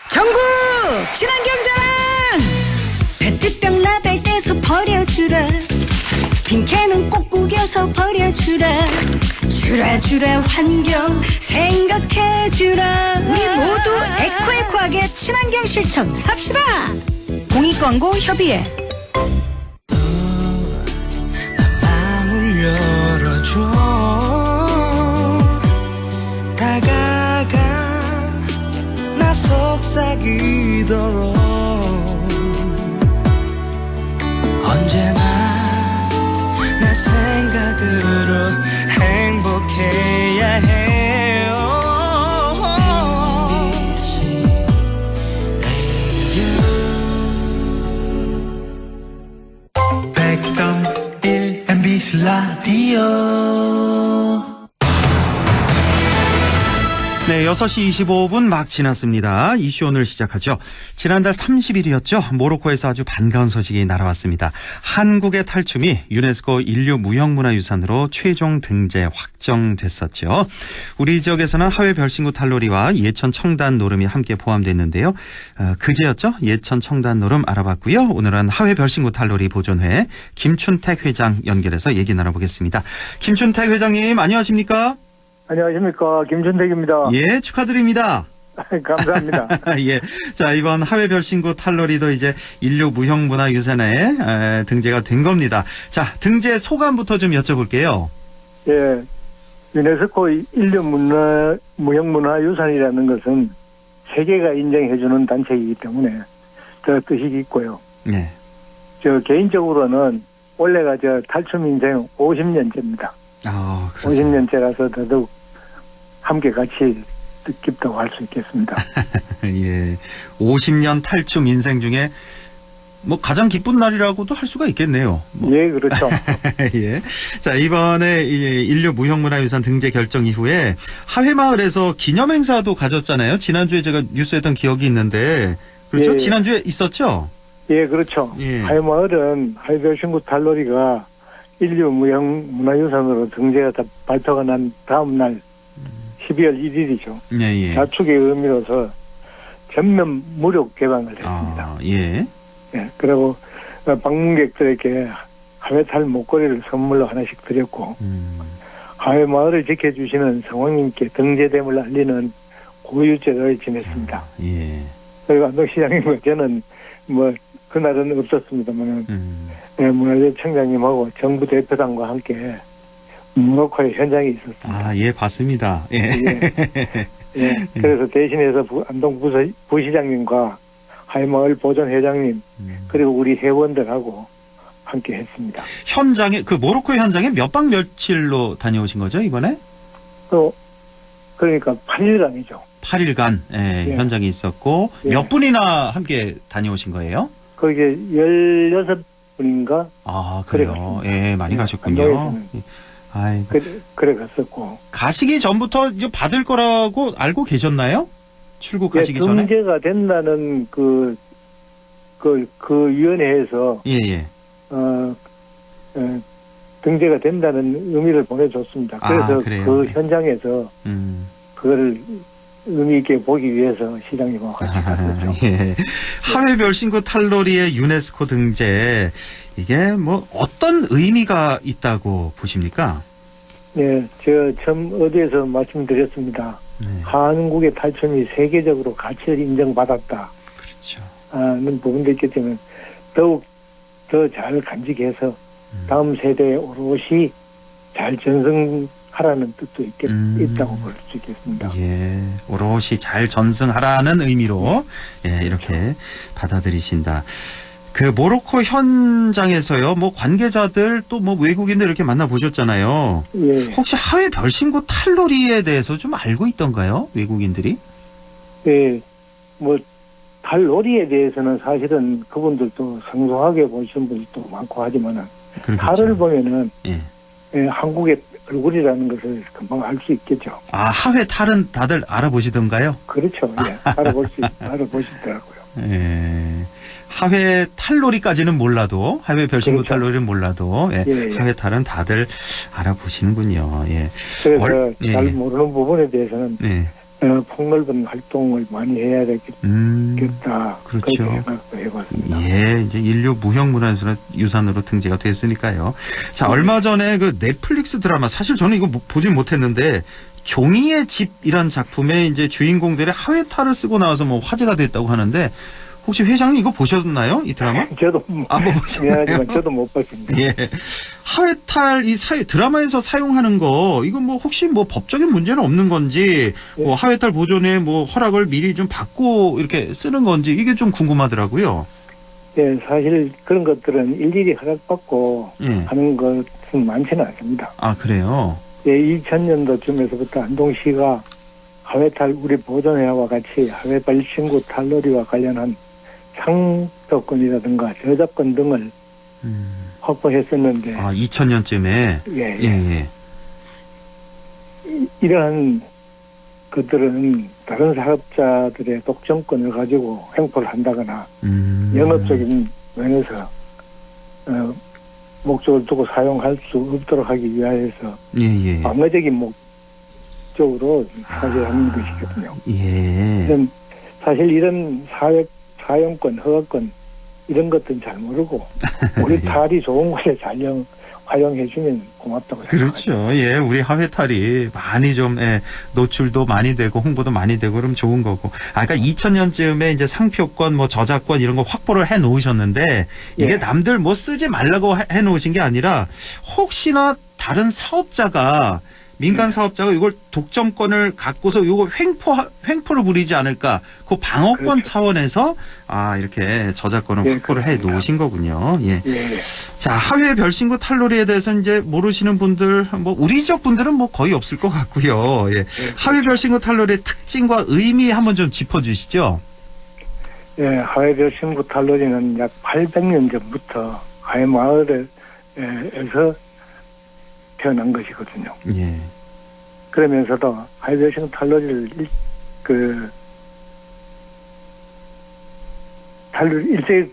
Speaker 8: 전국 친환경자랑 페트병 라벨 떼서 버려주라. 빈캔은 꼭 구겨서 버려주라. 주라 환경 생각해주라. 우리 모두 에코에코하게 친환경 실천합시다. 공익광고 협의회. 마음을 열어줘. 다가가 나 속삭이도록. 언제나 내 생각으로 행복해야 해요.
Speaker 2: 네, 6시 25분 막 지났습니다. 이슈 오늘 시작하죠. 지난달 30일이었죠. 모로코에서 아주 반가운 소식이 날아왔습니다. 한국의 탈춤이 유네스코 인류 무형문화유산으로 최종 등재 확정됐었죠. 우리 지역에서는 하회 별신구 탈놀이와 예천 청단 노름이 함께 포함됐는데요. 그제였죠. 예천 청단 노름 알아봤고요. 오늘은 하회 별신구 탈놀이 보존회 김춘택 회장 연결해서 얘기 나눠보겠습니다. 김춘택 회장님 안녕하십니까?
Speaker 10: 안녕하십니까. 김준택입니다.
Speaker 2: 예, 축하드립니다.
Speaker 10: 감사합니다.
Speaker 2: 예. 자, 이번 하회 별신구 탈놀이도 이제 인류 무형문화유산에 등재가 된 겁니다. 자, 등재 소감부터 좀 여쭤볼게요.
Speaker 10: 예. 유네스코 인류 무형문화유산이라는 것은 세계가 인정해주는 단체이기 때문에 저 뜻이 있고요.
Speaker 2: 네.
Speaker 10: 저 개인적으로는 올해가 저 탈춤 인생 50년째입니다.
Speaker 2: 아, 그렇습니다.
Speaker 10: 50년째라서 더더욱 함께 같이 뜻깊다고 할 수 있겠습니다.
Speaker 2: 예. 50년 탈춤 인생 중에 뭐 가장 기쁜 날이라고도 할 수가 있겠네요. 뭐.
Speaker 10: 예, 그렇죠.
Speaker 2: 예. 자, 이번에 인류 무형문화유산 등재 결정 이후에 하회마을에서 기념행사도 가졌잖아요. 지난주에 제가 뉴스했던 기억이 있는데. 그렇죠?
Speaker 10: 예.
Speaker 2: 지난주에 있었죠?
Speaker 10: 예, 그렇죠.
Speaker 2: 예.
Speaker 10: 하회마을은 하회별신구 탈놀이가 인류 무형문화유산으로 등재가 발표가 난 다음 날 12월 1일이죠.
Speaker 2: 예, 예.
Speaker 10: 자축의 의미로서 전면 무료 개방을 했습니다.
Speaker 2: 아, 예.
Speaker 10: 예, 그리고 방문객들에게 하회탈 목걸이를 선물로 하나씩 드렸고 하회마을을 지켜주시는 성황님께 등재됨을 알리는 고유제를 지냈습니다.
Speaker 2: 예.
Speaker 10: 그리고 안동시장님과 저는 뭐 그날은 없었습니다만 문화재 청장님하고 정부 대표단과 함께 모로코의 현장에 있었습니다.
Speaker 2: 아, 예, 봤습니다. 예.
Speaker 10: 예. 예. 그래서 대신해서 안동 부시장님과 하회마을 보존회장님 그리고 우리 회원들하고 함께 했습니다.
Speaker 2: 현장에 그 모로코 현장에 몇 박 며칠로 다녀오신 거죠 이번에?
Speaker 10: 또 그러니까 8일간이죠.
Speaker 2: 8일간 예,
Speaker 10: 예.
Speaker 2: 현장에 있었고
Speaker 10: 예.
Speaker 2: 몇 분이나 함께 다녀오신 거예요?
Speaker 10: 거기에 16분인가?
Speaker 2: 아, 그래요. 예, 많이 가셨군요.
Speaker 10: 안동에서는.
Speaker 2: 예. 아이고.
Speaker 10: 그래 갔었고.
Speaker 2: 가시기 전부터 이제 받을 거라고 알고 계셨나요? 출국하시기
Speaker 10: 예,
Speaker 2: 전에?
Speaker 10: 등재가 된다는 그 위원회에서
Speaker 2: 예, 예.
Speaker 10: 등재가 된다는 의미를 보내줬습니다. 그래서
Speaker 2: 그래요?
Speaker 10: 그 현장에서 그거를 의미 있게 보기 위해서 시장님하고 같이 갔었죠.
Speaker 2: 예. 하회 별신구 탈놀이의 유네스코 등재 이게 뭐 어떤 의미가 있다고 보십니까?
Speaker 10: 네, 제가 처음 어디에서 말씀드렸습니다.
Speaker 2: 네.
Speaker 10: 한국의 탈춤이 세계적으로 가치를 인정받았다.
Speaker 2: 그렇죠.
Speaker 10: 는 부분도 있기 때문에 더욱 더 잘 간직해서 다음 세대에 오롯이 잘 전승하라는 뜻도 있다고 볼 수 있겠습니다.
Speaker 2: 예, 오롯이 잘 전승하라는 의미로 예, 이렇게 받아들이신다. 그 모로코 현장에서요, 뭐 관계자들 또 뭐 외국인들 이렇게 만나 보셨잖아요.
Speaker 10: 예.
Speaker 2: 혹시 하회 별신구 탈놀이에 대해서 좀 알고 있던가요, 외국인들이?
Speaker 10: 예, 뭐 탈놀이에 대해서는 사실은 그분들도 생소하게 보시는 분들도 많고 하지만은 탈을 보면은
Speaker 2: 예.
Speaker 10: 예, 한국의 얼굴이라는 것을 금방 알 수 있겠죠.
Speaker 2: 아, 하회 탈은 다들 알아보시던가요?
Speaker 10: 그렇죠. 예, 알아보시더라고요.
Speaker 2: 예. 하회 탈놀이까지는 몰라도, 하회 별신구
Speaker 10: 그렇죠.
Speaker 2: 탈놀이는 몰라도, 예.
Speaker 10: 예.
Speaker 2: 하회 탈은 다들 알아보시는군요. 예.
Speaker 10: 그래서
Speaker 2: 예.
Speaker 10: 잘 모르는 부분에 대해서는
Speaker 2: 네.
Speaker 10: 폭넓은 활동을 많이 해야 되겠다.
Speaker 2: 그렇죠.
Speaker 10: 그렇게 생각도 해봤습니다.
Speaker 2: 예, 이제 인류 무형문화유산으로 등재가 됐으니까요. 자, 얼마 전에 그 넷플릭스 드라마, 사실 저는 이거 보진 못했는데, 종이의 집이란 작품에 이제 주인공들의 하회탈을 쓰고 나와서 뭐 화제가 됐다고 하는데, 혹시 회장님 이거 보셨나요? 이 드라마?
Speaker 10: 저도
Speaker 2: 못 보셨나요?
Speaker 10: 미안하지만 저도 못 봤습니다.
Speaker 2: 예. 하회탈 드라마에서 사용하는 거 이거 뭐 혹시 뭐 법적인 문제는 없는 건지 뭐 하회탈 보존에 뭐 허락을 미리 좀 받고 이렇게 쓰는 건지 이게 좀 궁금하더라고요.
Speaker 10: 예, 사실 그런 것들은 일일이 허락받고
Speaker 2: 예.
Speaker 10: 하는 것은 많지는 않습니다.
Speaker 2: 아, 그래요?
Speaker 10: 예, 2000년도쯤에서부터 안동시가 하회탈 우리 보존회와 같이 하회발 신구 탈놀이와 관련한 상표권이라든가 저작권 등을 확보했었는데.
Speaker 2: 아, 2000년쯤에.
Speaker 10: 예.
Speaker 2: 예.
Speaker 10: 이러한 그들은 다른 사업자들의 독점권을 가지고 횡포를 한다거나 영업적인 면에서 목적을 두고 사용할 수 없도록 하기 위하여서
Speaker 2: 예.
Speaker 10: 방어적인 목적으로 사실하는 것이거든요.
Speaker 2: 예.
Speaker 10: 사실 이런 사용권, 허가권 이런 것들은 잘 모르고 우리 탈이 좋은 곳에 잘 활용해주면 고맙다고 생각합니다.
Speaker 2: 그렇죠. 예, 우리 하회탈이 많이 좀 노출도 많이 되고 홍보도 많이 되고 그러면 좋은 거고. 그러니까 2000년쯤에 이제 상표권, 뭐 저작권 이런 거 확보를 해 놓으셨는데 이게 남들 뭐 쓰지 말라고 해 놓으신 게 아니라 혹시나 다른 사업자가 민간 사업자가 이걸 독점권을 갖고서 이거 횡포를 부리지 않을까 그 방어권
Speaker 10: 그렇죠.
Speaker 2: 차원에서 이렇게 저작권을 확보를 해 놓으신 거군요. 예. 자, 하회 별신구 탈놀이에 대해서 이제 모르시는 분들, 뭐 우리 지역 분들은 뭐 거의 없을 것 같고요. 예. 하회 별신구 탈놀이의 특징과 의미 한번 좀 짚어주시죠.
Speaker 10: 예, 하회 별신구 탈놀이는 약 800년 전부터 하회 마을에서 태어난 것이거든요.
Speaker 2: 예.
Speaker 10: 그러면서도 하회 별신구 탈놀이를 일제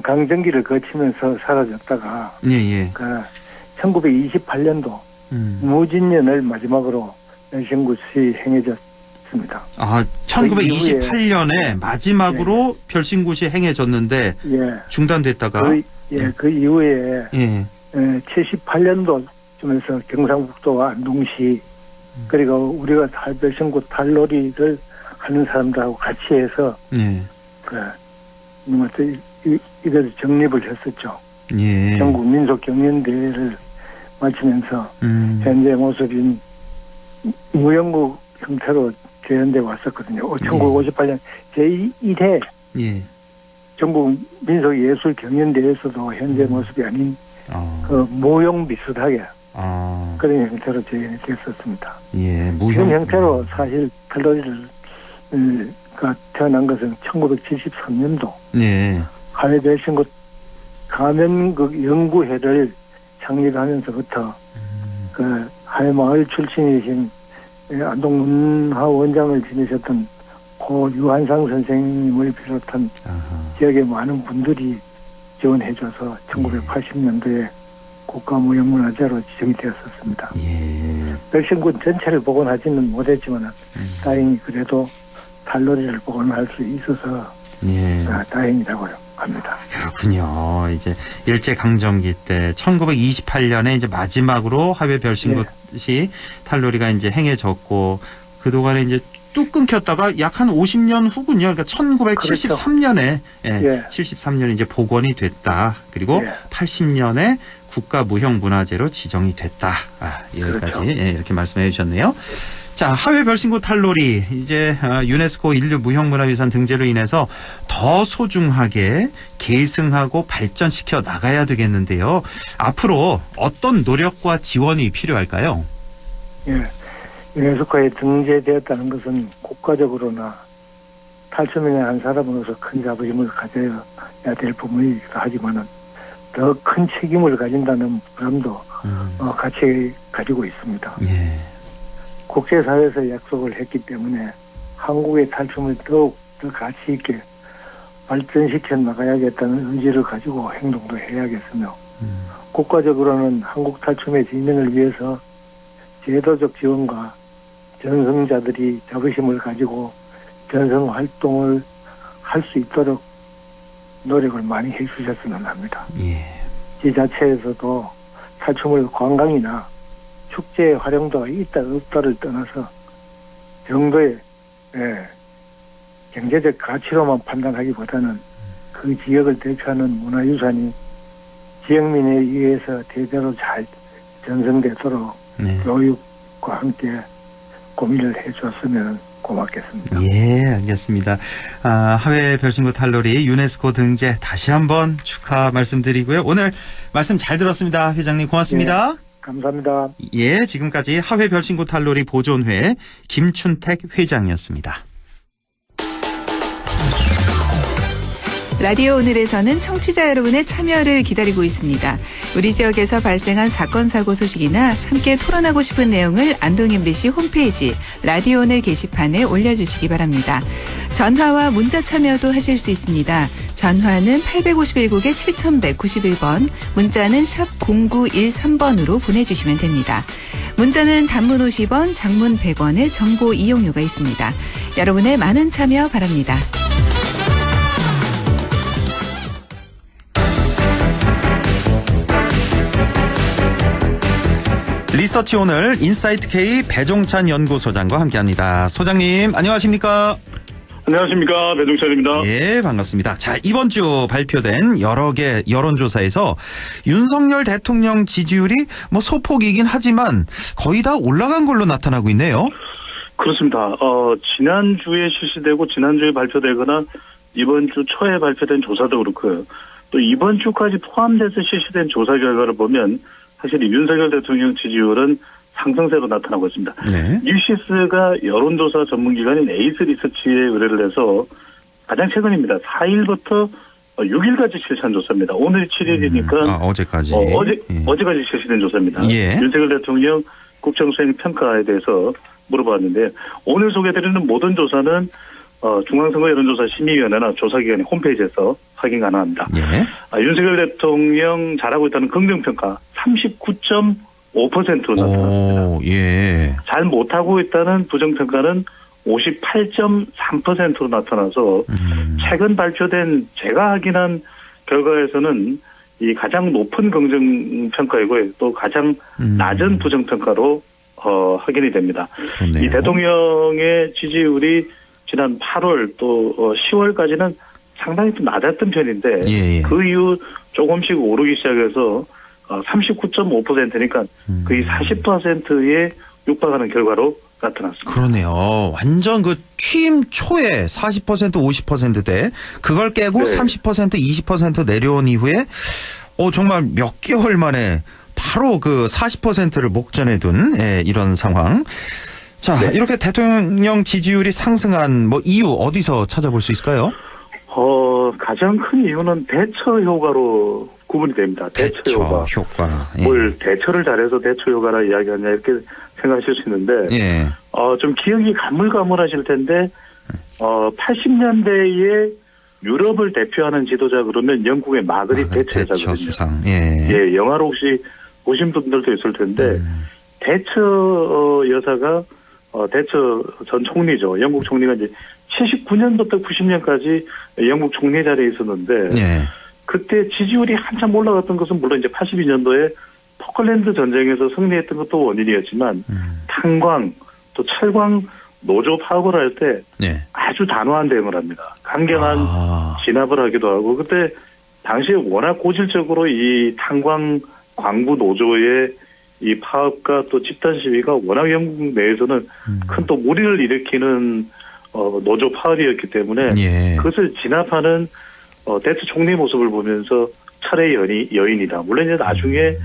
Speaker 10: 강점기를 거치면서 사라졌다가 1928년도 무진년을 마지막으로 별신굿이 행해졌습니다.
Speaker 2: 1928년에 마지막으로 별신굿이 행해졌는데 중단됐다가
Speaker 10: 그 이후에 78년도쯤에서 경상북도와 안동시 그리고 우리가 별신굿 탈놀이를 하는 사람들하고 같이 해서 이것을 정립을 했었죠. 전국 민속 경연대회를 마치면서 현재 모습인 무형국 형태로 재현되어 왔었거든요. 1958년 제1회 전국 민속 예술 경연대회에서도 현재 모습이 아닌 그 무용 비슷하게 그런 형태로 재현이 됐었습니다. 그런 형태로 사실 탈놀이를 태어난 것은 1973년도 하회 별신굿 가면극 연구회를 창립하면서부터 그 하회 마을 출신이신 안동문화 원장을 지내셨던 고 유한상 선생님을 비롯한 지역의 많은 분들이 지원해줘서 1980년도에 국가무형문화재로 지정이 되었었습니다. 별신굿 전체를 복원하지는 못했지만 다행히 그래도 탈놀이를 복원할 수 있어서 다행이라고 합니다.
Speaker 2: 그렇군요. 이제 일제강점기 때 1928년에 이제 마지막으로 하회 별신굿이 탈놀이가 이제 행해졌고 그동안에 이제 뚝 끊겼다가 약 한 50년 후군요. 그러니까 1973년에 73년에 이제 복원이 됐다. 그리고 80년에 국가무형문화재로 지정이 됐다. 여기까지 이렇게 말씀해 주셨네요. 자, 하회 별신굿 탈놀이 이제 유네스코 인류 무형문화유산 등재로 인해서 더 소중하게 계승하고 발전시켜 나가야 되겠는데요. 앞으로 어떤 노력과 지원이 필요할까요?
Speaker 10: 유네스코에 등재되었다는 것은 국가적으로나 탈춤인의 한 사람으로서 큰 자부심을 가져야 될 부분이기도 하지만은 더 큰 책임을 가진다는 부담도 같이 가지고 있습니다. 국제사회에서 약속을 했기 때문에 한국의 탈춤을 더욱 더 가치 있게 발전시켜 나가야겠다는 의지를 가지고 행동도 해야겠으며 국가적으로는 한국 탈춤의 진흥을 위해서 제도적 지원과 전승자들이 자부심을 가지고 전승 활동을 할 수 있도록 노력을 많이 해주셨으면 합니다. 지자체에서도 탈춤을 관광이나 축제의 활용도가 있다 없다를 떠나서 정도의 경제적 가치로만 판단하기보다는 그 지역을 대표하는 문화유산이 지역민에 의해서 대대로 잘 전승되도록 교육과 함께 고민을 해줬으면 고맙겠습니다.
Speaker 2: 알겠습니다. 하회 별신굿 탈놀이 유네스코 등재 다시 한번 축하 말씀드리고요. 오늘 말씀 잘 들었습니다. 회장님 고맙습니다.
Speaker 10: 감사합니다.
Speaker 2: 지금까지 하회 별신굿 탈놀이 보존회 김춘택 회장이었습니다.
Speaker 11: 라디오 오늘에서는 청취자 여러분의 참여를 기다리고 있습니다. 우리 지역에서 발생한 사건 사고 소식이나 함께 토론하고 싶은 내용을 안동 MBC 홈페이지 라디오 오늘 게시판에 올려주시기 바랍니다. 전화와 문자 참여도 하실 수 있습니다. 전화는 851국에 7191번, 문자는 샵 0913번으로 보내주시면 됩니다. 문자는 단문 50원, 장문 100원의 정보 이용료가 있습니다. 여러분의 많은 참여 바랍니다.
Speaker 2: 리서치 오늘 인사이트 K 배종찬 연구소장과 함께합니다. 소장님 안녕하십니까?
Speaker 12: 안녕하십니까, 배종찬입니다.
Speaker 2: 예, 반갑습니다. 자, 이번 주 발표된 여러 개 여론조사에서 윤석열 대통령 지지율이 뭐 소폭이긴 하지만 거의 다 올라간 걸로 나타나고 있네요.
Speaker 12: 그렇습니다. 지난주에 실시되고 지난주에 발표되거나 이번 주 초에 발표된 조사도 그렇고요. 또 이번 주까지 포함돼서 실시된 조사 결과를 보면 사실 윤석열 대통령 지지율은 상승세로 나타나고 있습니다.
Speaker 2: 네.
Speaker 12: 뉴시스가 여론조사 전문기관인 에이스 리서치에 의뢰를 해서 가장 최근입니다. 4일부터 6일까지 실시한 조사입니다. 오늘이 7일이니까
Speaker 2: 어제까지.
Speaker 12: 어제까지 실시된 조사입니다.
Speaker 2: 예.
Speaker 12: 윤석열 대통령 국정수행 평가에 대해서 물어봤는데 오늘 소개해드리는 모든 조사는 중앙선거 여론조사 심의위원회나 조사기관의 홈페이지에서 확인 가능합니다.
Speaker 2: 예.
Speaker 12: 윤석열 대통령 잘하고 있다는 긍정평가 39.5%로 나타났습니다.
Speaker 2: 예.
Speaker 12: 잘 못하고 있다는 부정평가는 58.3%로 나타나서 최근 발표된 제가 확인한 결과에서는 이 가장 높은 긍정평가이고요. 또 가장 낮은 부정평가로 확인이 됩니다.
Speaker 2: 그렇네요.
Speaker 12: 이 대통령의 지지율이 지난 8월 또 10월까지는 상당히 좀 낮았던 편인데
Speaker 2: 예.
Speaker 12: 그 이후 조금씩 오르기 시작해서 39.5%니까 거의 40%에 육박하는 결과로 나타났습니다.
Speaker 2: 그러네요. 완전 그 취임 초에 40% 50%대 그걸 깨고
Speaker 12: 네.
Speaker 2: 30% 20% 내려온 이후에 정말 몇 개월 만에 바로 그 40%를 목전에 둔 이런 상황. 자,
Speaker 12: 네.
Speaker 2: 이렇게 대통령 지지율이 상승한 이유 어디서 찾아볼 수 있을까요?
Speaker 12: 가장 큰 이유는 대처 효과로 구분이 됩니다. 대처 효과.
Speaker 2: 예.
Speaker 12: 뭘 대처를 잘해서 대처 효과라 이야기하냐 이렇게 생각하실 수 있는데
Speaker 2: 예.
Speaker 12: 좀 기억이 가물가물하실 텐데 80년대에 유럽을 대표하는 지도자 그러면 영국의 마그릿 대처 여사거든요.
Speaker 2: 수상.
Speaker 12: 예, 영화로 혹시 보신 분들도 있을 텐데 대처 여사가 대처 전 총리죠. 영국 총리가 이제 79년부터 90년까지 영국 총리 자리에 있었는데
Speaker 2: 예.
Speaker 12: 그때 지지율이 한참 올라갔던 것은 물론 이제 82년도에 포클랜드 전쟁에서 승리했던 것도 원인이었지만 탄광 또 철광 노조 파업을 할 때
Speaker 2: 예.
Speaker 12: 아주 단호한 대응을 합니다. 강경한 진압을 하기도 하고 그때 당시에 워낙 고질적으로 이 탄광 광부 노조의 이 파업과 또 집단 시위가 워낙 영국 내에서는 큰 또 무리를 일으키는 노조 파업이었기 때문에
Speaker 2: 예.
Speaker 12: 그것을 진압하는 대처 총리 모습을 보면서 철의 여인이다. 물론 이제 나중에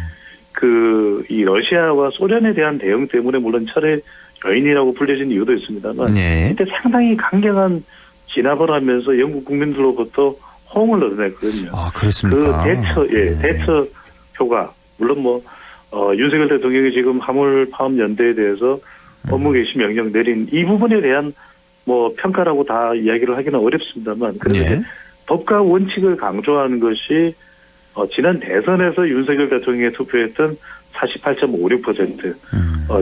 Speaker 12: 이 러시아와 소련에 대한 대응 때문에 물론 철의 여인이라고 불려진 이유도 있습니다만
Speaker 2: 예.
Speaker 12: 그때 상당히 강경한 진압을 하면서 영국 국민들로부터 호응을 얻어냈거든요.
Speaker 2: 그렇습니까?
Speaker 12: 그 대처 효과 물론 윤석열 대통령이 지금 화물 파업 연대에 대해서 업무 개시 명령 내린 이 부분에 대한 평가라고 다 이야기를 하기는 어렵습니다만 그래서 이제 법과 원칙을 강조하는 것이 지난 대선에서 윤석열 대통령에 투표했던 48.56%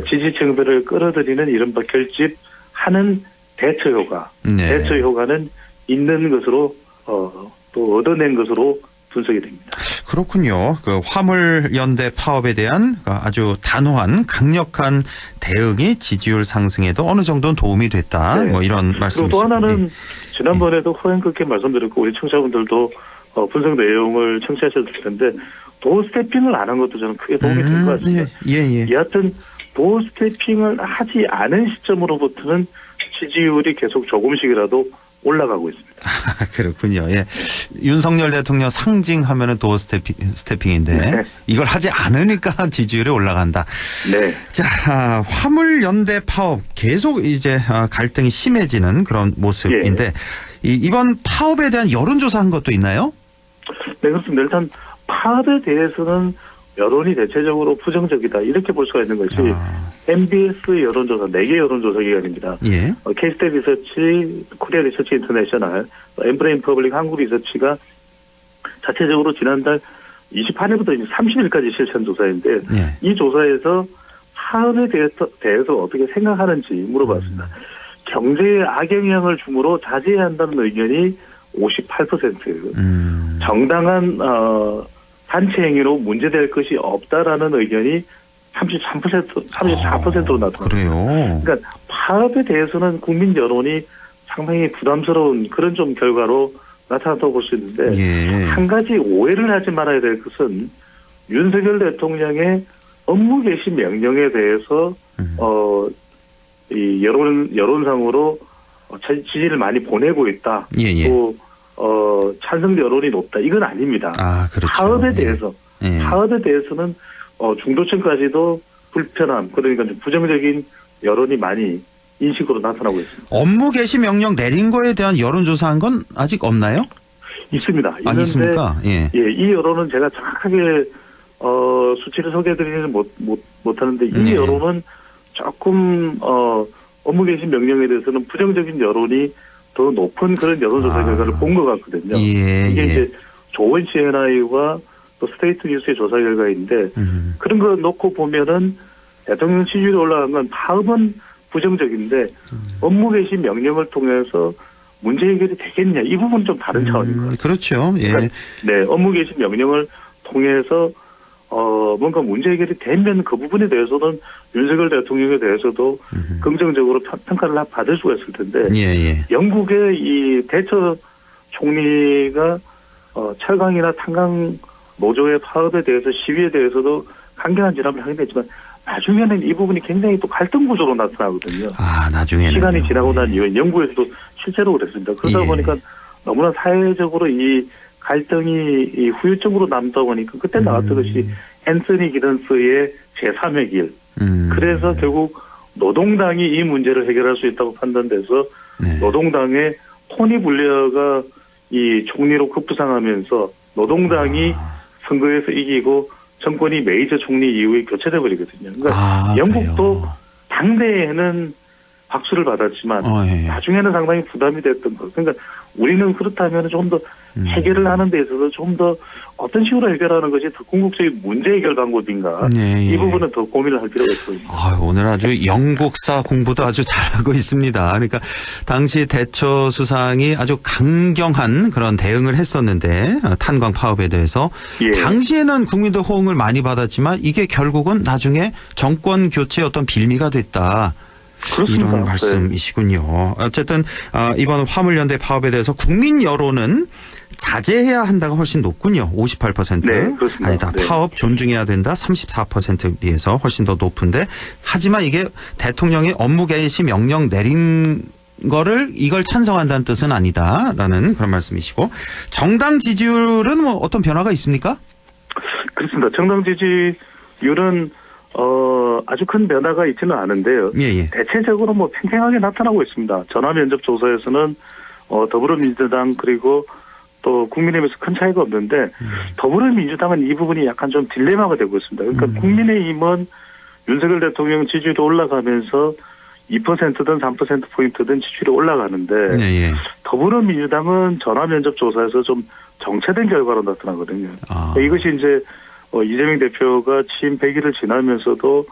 Speaker 12: 지지층들을 끌어들이는 이른바 결집하는 대처 효과.
Speaker 2: 네.
Speaker 12: 대처 효과는 있는 것으로 또 얻어낸 것으로 분석이 됩니다.
Speaker 2: 그렇군요. 그 화물연대 파업에 대한 아주 단호한 강력한 대응이 지지율 상승에도 어느 정도는 도움이 됐다.
Speaker 12: 네.
Speaker 2: 이런 말씀이시죠.
Speaker 12: 그리고 또 하나는 지난번에도 호행그렇게 말씀드렸고 우리 청취자분들도 분석 내용을 청취하셨을 텐데 도어 스태핑을 안 한 것도 저는 크게 도움이 될 것 같습니다. 여하튼 도어 스태핑을 하지 않은 시점으로부터는 지지율이 계속 조금씩이라도 올라가고 있습니다.
Speaker 2: 그렇군요. 예. 윤석열 대통령 상징하면은 도어 스태핑인데
Speaker 12: 네.
Speaker 2: 이걸 하지 않으니까 지지율이 올라간다.
Speaker 12: 네.
Speaker 2: 자, 화물 연대 파업 계속 이제 갈등이 심해지는 그런 모습인데 이번 파업에 대한 여론조사한 것도 있나요?
Speaker 12: 네, 그렇습니다. 일단 파업에 대해서는 여론이 대체적으로 부정적이다 이렇게 볼 수가 있는 것이 MBS 여론조사 4개 여론조사 기관입니다.
Speaker 2: 예.
Speaker 12: K스텝 리서치, 코리아 리서치 인터내셔널, 엠브레인 퍼블릭 한국 리서치가 자체적으로 지난달 28일부터 30일까지 실시한 조사인데 이 조사에서 파업에 대해서 어떻게 생각하는지 물어봤습니다. 경제에 악영향을 주므로 자제해야 한다는 의견이 58%, 정당한 단체 행위로 문제될 것이 없다라는 의견이 34%로 나타났습니다.
Speaker 2: 그래요.
Speaker 12: 그러니까 파업에 대해서는 국민 여론이 상당히 부담스러운 그런 좀 결과로 나타났다고 볼 수 있는데 한 가지 오해를 하지 말아야 될 것은 윤석열 대통령의 업무 개시 명령에 대해서 이 여론상으로 지지를 많이 보내고 있다. 또 찬성 여론이 높다. 이건 아닙니다.
Speaker 2: 그렇죠.
Speaker 12: 파업에 대해서는 중도층까지도 불편함, 그러니까 좀 부정적인 여론이 많이 인식으로 나타나고 있습니다.
Speaker 2: 업무 개시 명령 내린 거에 대한 여론조사한 건 아직 없나요?
Speaker 12: 있습니다.
Speaker 2: 있습니까? 예.
Speaker 12: 이 여론은 제가 정확하게 수치를 소개해드리지는 못하는데 이 여론은 조금 업무 개시 명령에 대해서는 부정적인 여론이 더 높은 그런 여론조사 결과를 본 것 같거든요. 이게 이제 조원 CNI와 또 스테이트 뉴스의 조사 결과인데 그런 거 놓고 보면은 대통령 지지율이 올라간 건 파업은 부정적인데 업무 개시 명령을 통해서 문제 해결이 되겠냐 이 부분은 좀 다른 차원인 것 같아요.
Speaker 2: 그렇죠. 예.
Speaker 12: 그러니까 네, 업무 개시 명령을 통해서 뭔가 문제 해결이 되면 그 부분에 대해서는 윤석열 대통령에 대해서도 긍정적으로 평가를 받을 수가 있을 텐데 영국의 이 대처 총리가 철강이나 탄강 노조의 파업에 대해서 시위에 대해서도 강경한 진압을 하긴 했지만 나중에는 이 부분이 굉장히 또 갈등 구조로 나타나거든요.
Speaker 2: 나중에는
Speaker 12: 시간이 지나고 난 이후에 영국에서도 실제로 그랬습니다. 그러다 보니까 너무나 사회적으로 이 갈등이 이 후유증으로 남다 보니까 그때 나왔던 것이 앤서니 기던스의 제3의 길. 그래서 결국 노동당이 이 문제를 해결할 수 있다고 판단돼서 노동당의 토니 블레어가 이 총리로 급부상하면서 노동당이 선거에서 이기고 정권이 메이저 총리 이후에 교체돼 버리거든요. 그러니까 영국도 당대에는 박수를 받았지만 나중에는 상당히 부담이 됐던 거. 그러니까 우리는 그렇다면 좀 더 해결을 하는 데 있어서 좀 더 어떤 식으로 해결하는 것이 더 궁극적인 문제 해결 방법인가. 이 부분은 더 고민을 할 필요가 있습니다.
Speaker 2: 오늘 아주 영국사 공부도 아주 잘하고 있습니다. 그러니까 당시 대처 수상이 아주 강경한 그런 대응을 했었는데 탄광 파업에 대해서 당시에는 국민들 호응을 많이 받았지만 이게 결국은 나중에 정권 교체의 어떤 빌미가 됐다.
Speaker 12: 그렇습니다.
Speaker 2: 이런 말씀이시군요. 어쨌든 이번 화물연대 파업에 대해서 국민 여론은 자제해야 한다가 훨씬 높군요. 58%.
Speaker 12: 네, 그렇습니다.
Speaker 2: 아니다. 파업 존중해야 된다. 34%에 비해서 훨씬 더 높은데 하지만 이게 대통령이 업무 개시 명령 내린 이걸 찬성한다는 뜻은 아니다라는 그런 말씀이시고 정당 지지율은 뭐 어떤 변화가 있습니까?
Speaker 12: 그렇습니다. 정당 지지율은 아주 큰 변화가 있지는 않은데요. 대체적으로 뭐 팽팽하게 나타나고 있습니다. 전화 면접 조사에서는 더불어민주당 그리고 또 국민의힘에서 큰 차이가 없는데 더불어민주당은 이 부분이 약간 좀 딜레마가 되고 있습니다. 그러니까 국민의힘은 윤석열 대통령 지지율이 올라가면서 2%든 3%포인트든 지지율이 올라가는데 더불어민주당은 전화 면접 조사에서 좀 정체된 결과로 나타나거든요. 이것이 이제 이재명 대표가 취임 100일을 지나면서도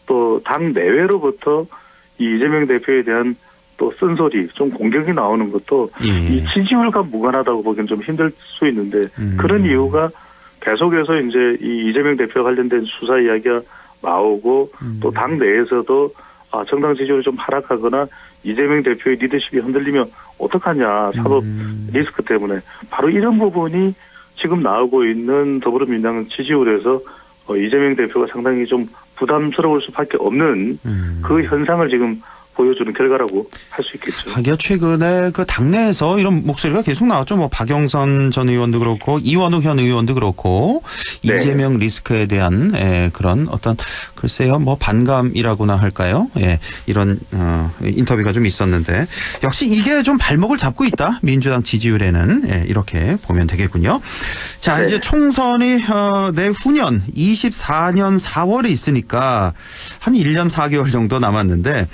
Speaker 12: 또 당 내외로부터 이 이재명 대표에 대한 또 쓴소리, 좀 공격이 나오는 것도 이 지지율과 무관하다고 보기엔 좀 힘들 수 있는데 그런 이유가 계속해서 이제 이 이재명 대표 관련된 수사 이야기가 나오고 또 당 내에서도 정당 지지율이 좀 하락하거나 이재명 대표의 리더십이 흔들리면 어떡하냐 사법 리스크 때문에 바로 이런 부분이 지금 나오고 있는 더불어민주당 지지율에서 이재명 대표가 상당히 좀 부담스러울 수밖에 없는 그 현상을 지금 보여주는 결과라고 할 수 있겠죠.
Speaker 2: 하기야 최근에 그 당내에서 이런 목소리가 계속 나왔죠. 뭐 박영선 전 의원도 그렇고 이원우 현 의원도 그렇고
Speaker 12: 네.
Speaker 2: 이재명 리스크에 대한 그런 어떤 글쎄요 뭐 반감이라고나 할까요? 예, 이런 인터뷰가 좀 있었는데 역시 이게 좀 발목을 잡고 있다. 민주당 지지율에는 이렇게 보면 되겠군요. 자,
Speaker 12: 네.
Speaker 2: 이제 총선이 내후년 24년 4월에 있으니까 한 1년 4개월 정도 남았는데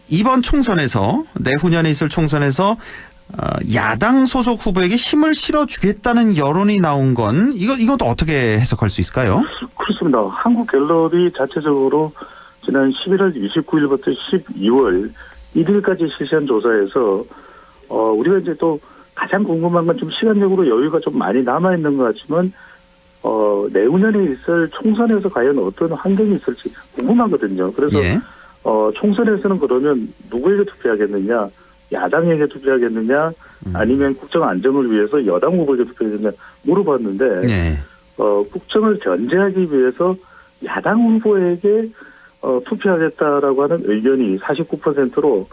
Speaker 2: 이번 총선에서 내후년에 있을 총선에서 야당 소속 후보에게 힘을 실어주겠다는 여론이 나온 건 이것도 어떻게 해석할 수 있을까요?
Speaker 12: 그렇습니다. 한국갤럽이 자체적으로 지난 11월 29일부터 12월 1일까지 실시한 조사에서 우리가 이제 또 가장 궁금한 건 좀 시간적으로 여유가 좀 많이 남아 있는 것 같지만 내후년에 있을 총선에서 과연 어떤 환경이 있을지 궁금하거든요. 그래서
Speaker 2: 예.
Speaker 12: 총선에서는 그러면 누구에게 투표하겠느냐, 야당에게 투표하겠느냐, 아니면 국정 안정을 위해서 여당 후보에게 투표하겠느냐 물어봤는데,
Speaker 2: 네.
Speaker 12: 국정을 견제하기 위해서 야당 후보에게 투표하겠다라고 하는 의견이 49%로,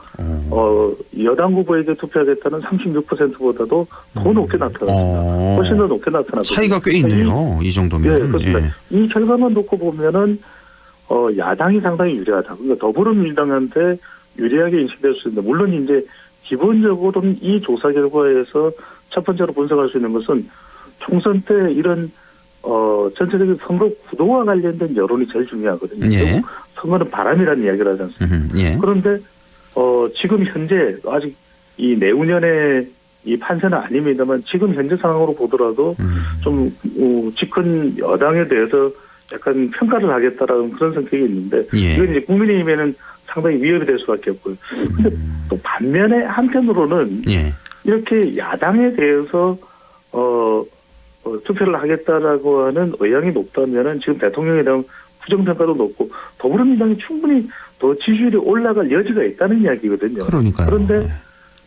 Speaker 12: 여당 후보에게 투표하겠다는 36%보다도 더 높게 나타났습니다. 훨씬 더 높게 나타났습니다.
Speaker 2: 차이가 꽤 있네요. 이 정도면.
Speaker 12: 네, 그렇습니다. 이 결과만 놓고 보면은, 야당이 상당히 유리하다. 그러니까 더불어민주당한테 유리하게 인식될 수 있는데, 물론 이제 기본적으로는 이 조사 결과에서 첫 번째로 분석할 수 있는 것은 총선 때 이런 전체적인 선거 구도와 관련된 여론이 제일 중요하거든요.
Speaker 2: 예.
Speaker 12: 선거는 바람이라는 이야기를 하지 않습니까?
Speaker 2: 예.
Speaker 12: 그런데 지금 현재 아직 이 내후년에 이 판세는 아닙니다만 지금 현재 상황으로 보더라도 좀 집권 여당에 대해서 약간 평가를 하겠다라는 그런 성격이 있는데
Speaker 2: 예.
Speaker 12: 이건 이제 국민의힘에는 상당히 위협이 될 수밖에 없고요. 근데 또 반면에 한편으로는
Speaker 2: 예.
Speaker 12: 이렇게 야당에 대해서 투표를 하겠다라고 하는 의향이 높다면은 지금 대통령에 대한 부정평가도 높고 더불어민주당이 충분히 더 지지율이 올라갈 여지가 있다는 이야기거든요.
Speaker 2: 그러니까요.
Speaker 12: 그런데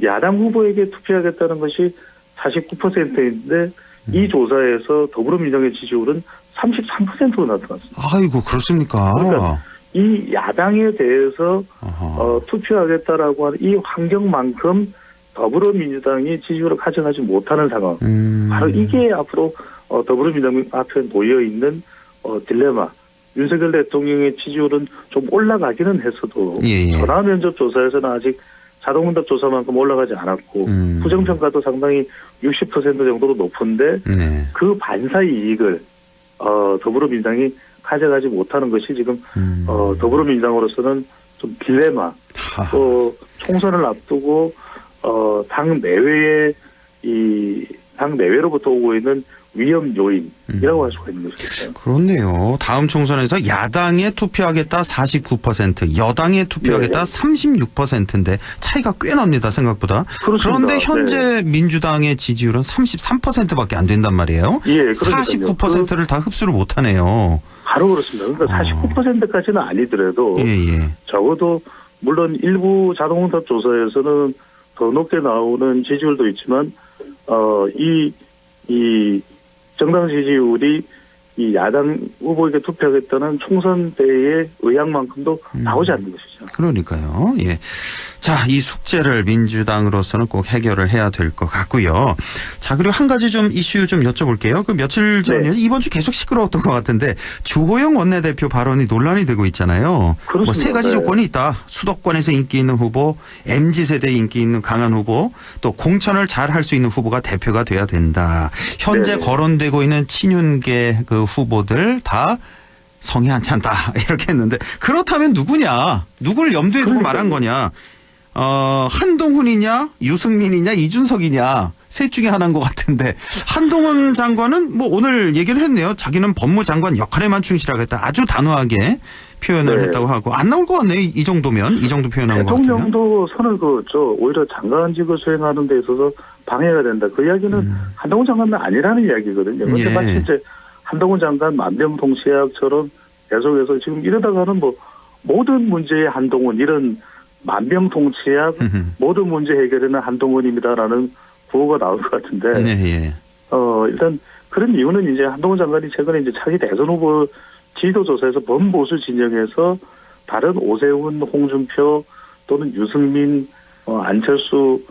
Speaker 12: 야당 후보에게 투표하겠다는 것이 49%인데 이 조사에서 더불어민주당의 지지율은 33%로 나타났습니다.
Speaker 2: 아이고 그렇습니까?
Speaker 12: 그러니까 이 야당에 대해서 투표하겠다라고 하는 이 환경만큼 더불어민주당이 지지율을 가져가지 못하는 상황. 바로 이게 앞으로 더불어민주당 앞에 놓여 있는 딜레마. 윤석열 대통령의 지지율은 좀 올라가기는 했어도
Speaker 2: 예.
Speaker 12: 전화 면접 조사에서는 아직 자동응답 조사만큼 올라가지 않았고 부정평가도 상당히 60% 정도로 높은데
Speaker 2: 네.
Speaker 12: 그 반사의 이익을 더불어민주당이 가져가지 못하는 것이 지금 더불어민주당으로서는 좀 딜레마. 또 총선을 앞두고 당 내외에 당 내외로부터 오고 있는 위험 요인이라고 할 수가 있는 것이죠.
Speaker 2: 그렇네요. 다음 총선에서 야당에 투표하겠다 49%, 여당에 투표하겠다 36%인데 차이가 꽤 납니다, 생각보다.
Speaker 12: 그렇습니다.
Speaker 2: 그런데 현재 민주당의 지지율은 33%밖에 안 된단 말이에요.
Speaker 12: 예,
Speaker 2: 49%를 다 흡수를 못하네요.
Speaker 12: 바로 그렇습니다. 그러니까 49%까지는 아니더라도 적어도 물론 일부 자동응답 조사에서는 더 높게 나오는 지지율도 있지만 이 정당 지지율이 이 야당 후보에게 투표하겠다는 총선 때의 의향만큼도 나오지 않는 것이죠.
Speaker 2: 그러니까요. 예. 자, 이 숙제를 민주당으로서는 꼭 해결을 해야 될 것 같고요. 자, 그리고 한 가지 좀 이슈 좀 여쭤볼게요. 그 며칠 전이요. 이번 주 계속 시끄러웠던 것 같은데 주호영 원내대표 발언이 논란이 되고 있잖아요. 뭐 세 가지 조건이 있다. 수도권에서 인기 있는 후보, MZ세대에 인기 있는 강한 후보, 또 공천을 잘 할 수 있는 후보가 대표가 돼야 된다. 현재 거론되고 있는 친윤계 그 후보들 다 성에 한찬다 이렇게 했는데 그렇다면 누구냐? 누구를 염두에 두고 말한 거냐? 한동훈이냐, 유승민이냐, 이준석이냐 셋 중에 하나인 것 같은데 한동훈 장관은 뭐 오늘 얘기를 했네요. 자기는 법무장관 역할에만 충실하겠다. 아주 단호하게 표현을 했다고 하고 안 나올 것 같네요. 이 정도면 이 정도 표현한 것 같으면.
Speaker 12: 대통령도 선을 그었죠. 오히려 장관직을 수행하는 데 있어서 방해가 된다. 그 이야기는 한동훈 장관은 아니라는 이야기거든요. 그런데 마치 이제 한동훈 장관 만병통치약처럼 계속해서 지금 이러다가는 뭐 모든 문제의 한동훈 이런 만병통치약 모든 문제 해결에는 한동훈입니다라는 구호가 나올 것 같은데 일단 그런 이유는 이제 한동훈 장관이 최근에 이제 차기 대선 후보 지지도 조사에서 범보수 진영에서 다른 오세훈, 홍준표, 또는 유승민, 안철수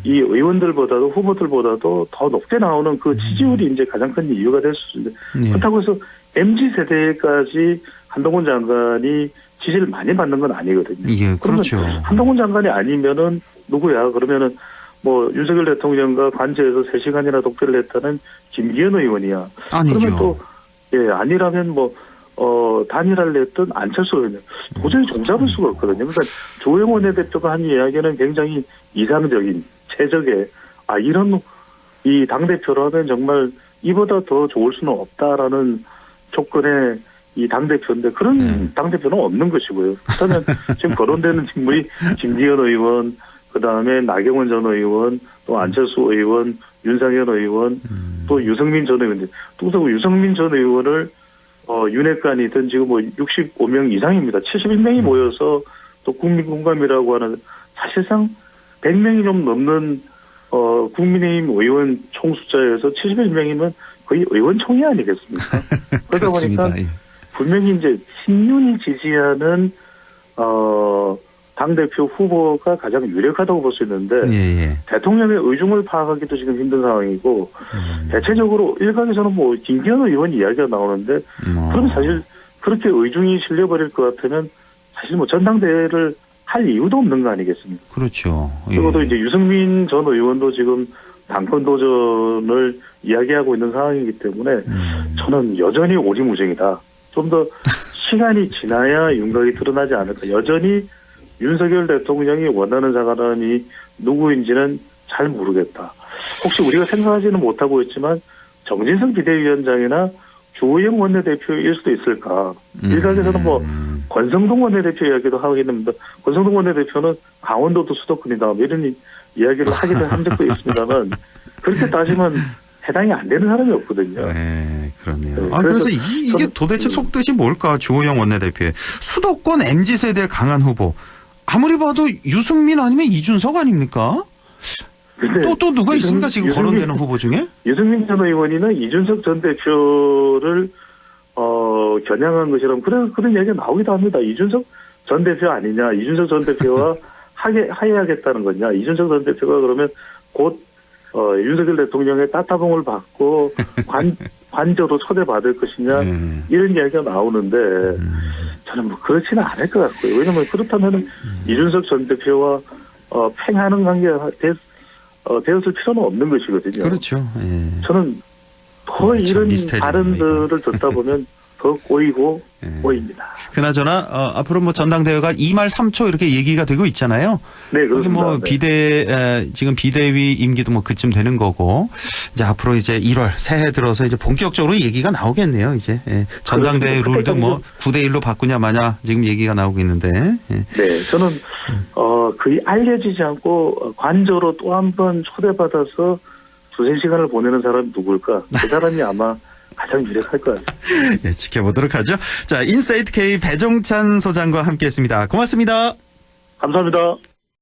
Speaker 12: 이 의원들보다도 후보들보다도 더 높게 나오는 그 지지율이 이제 가장 큰 이유가 될 수 있는데 그렇다고 해서 MZ세대까지 한동훈 장관이 지지를 많이 받는 건 아니거든요.
Speaker 2: 예, 그렇죠.
Speaker 12: 한동훈 장관이 아니면은 누구야? 그러면은 뭐 윤석열 대통령과 관저에서 3시간이나 독대를 했다는 김기현 의원이야.
Speaker 2: 아니죠.
Speaker 12: 그러면 또 아니라면 뭐 단일화를 했던 안철수 의원 도저히 종잡을 수가 없거든요. 그러니까 조영 원내대표가 한 이야기는 굉장히 이상적인 최적의 이런 이 당대표라면 정말 이보다 더 좋을 수는 없다라는 조건의 이 당대표인데 그런 당대표는 없는 것이고요. 그렇다면 지금 거론되는 인물이 김기현 의원, 그다음에 나경원 전 의원, 또 안철수 의원, 윤상현 의원, 또 유승민 전 의원. 또 유승민 전 의원을 윤핵관이든 지금 뭐 65명 이상입니다. 71명이 모여서 또 국민공감이라고 하는 사실상 100명이 좀 넘는 국민의힘 의원 총 숫자에서 71명이면 거의 의원총회 아니겠습니까? 그러다 보니까 분명히 이제 친윤이 지지하는 당대표 후보가 가장 유력하다고 볼 수 있는데 대통령의 의중을 파악하기도 지금 힘든 상황이고 대체적으로 일각에서는 뭐 김기현 의원 이야기가 나오는데 그럼 사실 그렇게 의중이 실려버릴 것 같으면 사실 뭐 전당대회를 할 이유도 없는 거 아니겠습니까?
Speaker 2: 그렇죠.
Speaker 12: 그리고 또 이제 유승민 전 의원도 지금 당권 도전을 이야기하고 있는 상황이기 때문에 저는 여전히 오리무중이다. 좀 더 시간이 지나야 윤곽이 드러나지 않을까. 여전히 윤석열 대통령이 원하는 사람이 누구인지는 잘 모르겠다. 혹시 우리가 생각하지는 못하고 있지만 정진석 비대위원장이나 주호영 원내대표일 수도 있을까. 일각에서는 뭐 권성동 원내대표 이야기도 하고 있는데 권성동 원내대표는 강원도도 수도권이다. 뭐 이런 이야기를 하기도 한 적도 있습니다만 그렇게 따지면 해당이 안 되는 사람이 없거든요.
Speaker 2: 네, 그렇네요. 그래서 이게 도대체 속뜻이 뭘까? 주호영 원내대표의 수도권 MZ세대 강한 후보. 아무리 봐도 유승민 아니면 이준석 아닙니까? 또 누가 있습니까? 지금 거론되는 후보 중에?
Speaker 12: 유승민 전 의원이나 이준석 전 대표를 겨냥한 것이라면 그런 얘기가 나오기도 합니다. 이준석 전 대표 아니냐? 이준석 전 대표와 하야하겠다는 거냐? 이준석 전 대표가 그러면 곧 윤석열 대통령의 따따봉을 받고 관저로 초대받을 것이냐 이런 이야기가 나오는데 저는 뭐 그렇지는 않을 것 같고요. 왜냐하면 그렇다면 이준석 전 대표와 팽하는 관계가 되었을 필요는 없는 것이거든요.
Speaker 2: 그렇죠.
Speaker 12: 저는 더 이런 발언들을 듣다 보면 더 꼬이고 꼬입니다.
Speaker 2: 그나저나 앞으로 뭐 전당대회가 2말 3초 이렇게 얘기가 되고 있잖아요.
Speaker 12: 네, 그렇습니다.
Speaker 2: 뭐 지금 비대위 임기도 뭐 그쯤 되는 거고 이제 앞으로 이제 1월 새해 들어서 이제 본격적으로 얘기가 나오겠네요. 이제 전당대회 룰도 뭐 9대 1로 바꾸냐 마냐 지금 얘기가 나오고 있는데.
Speaker 12: 네, 저는 거의 알려지지 않고 관저로 또 한 번 초대받아서 두세 시간을 보내는 사람이 누굴까? 그 사람이 아마 가장 유력할 것 같습니다.
Speaker 2: 네, 지켜보도록 하죠. 자, 인사이트 K 배종찬 소장과 함께했습니다. 고맙습니다.
Speaker 12: 감사합니다.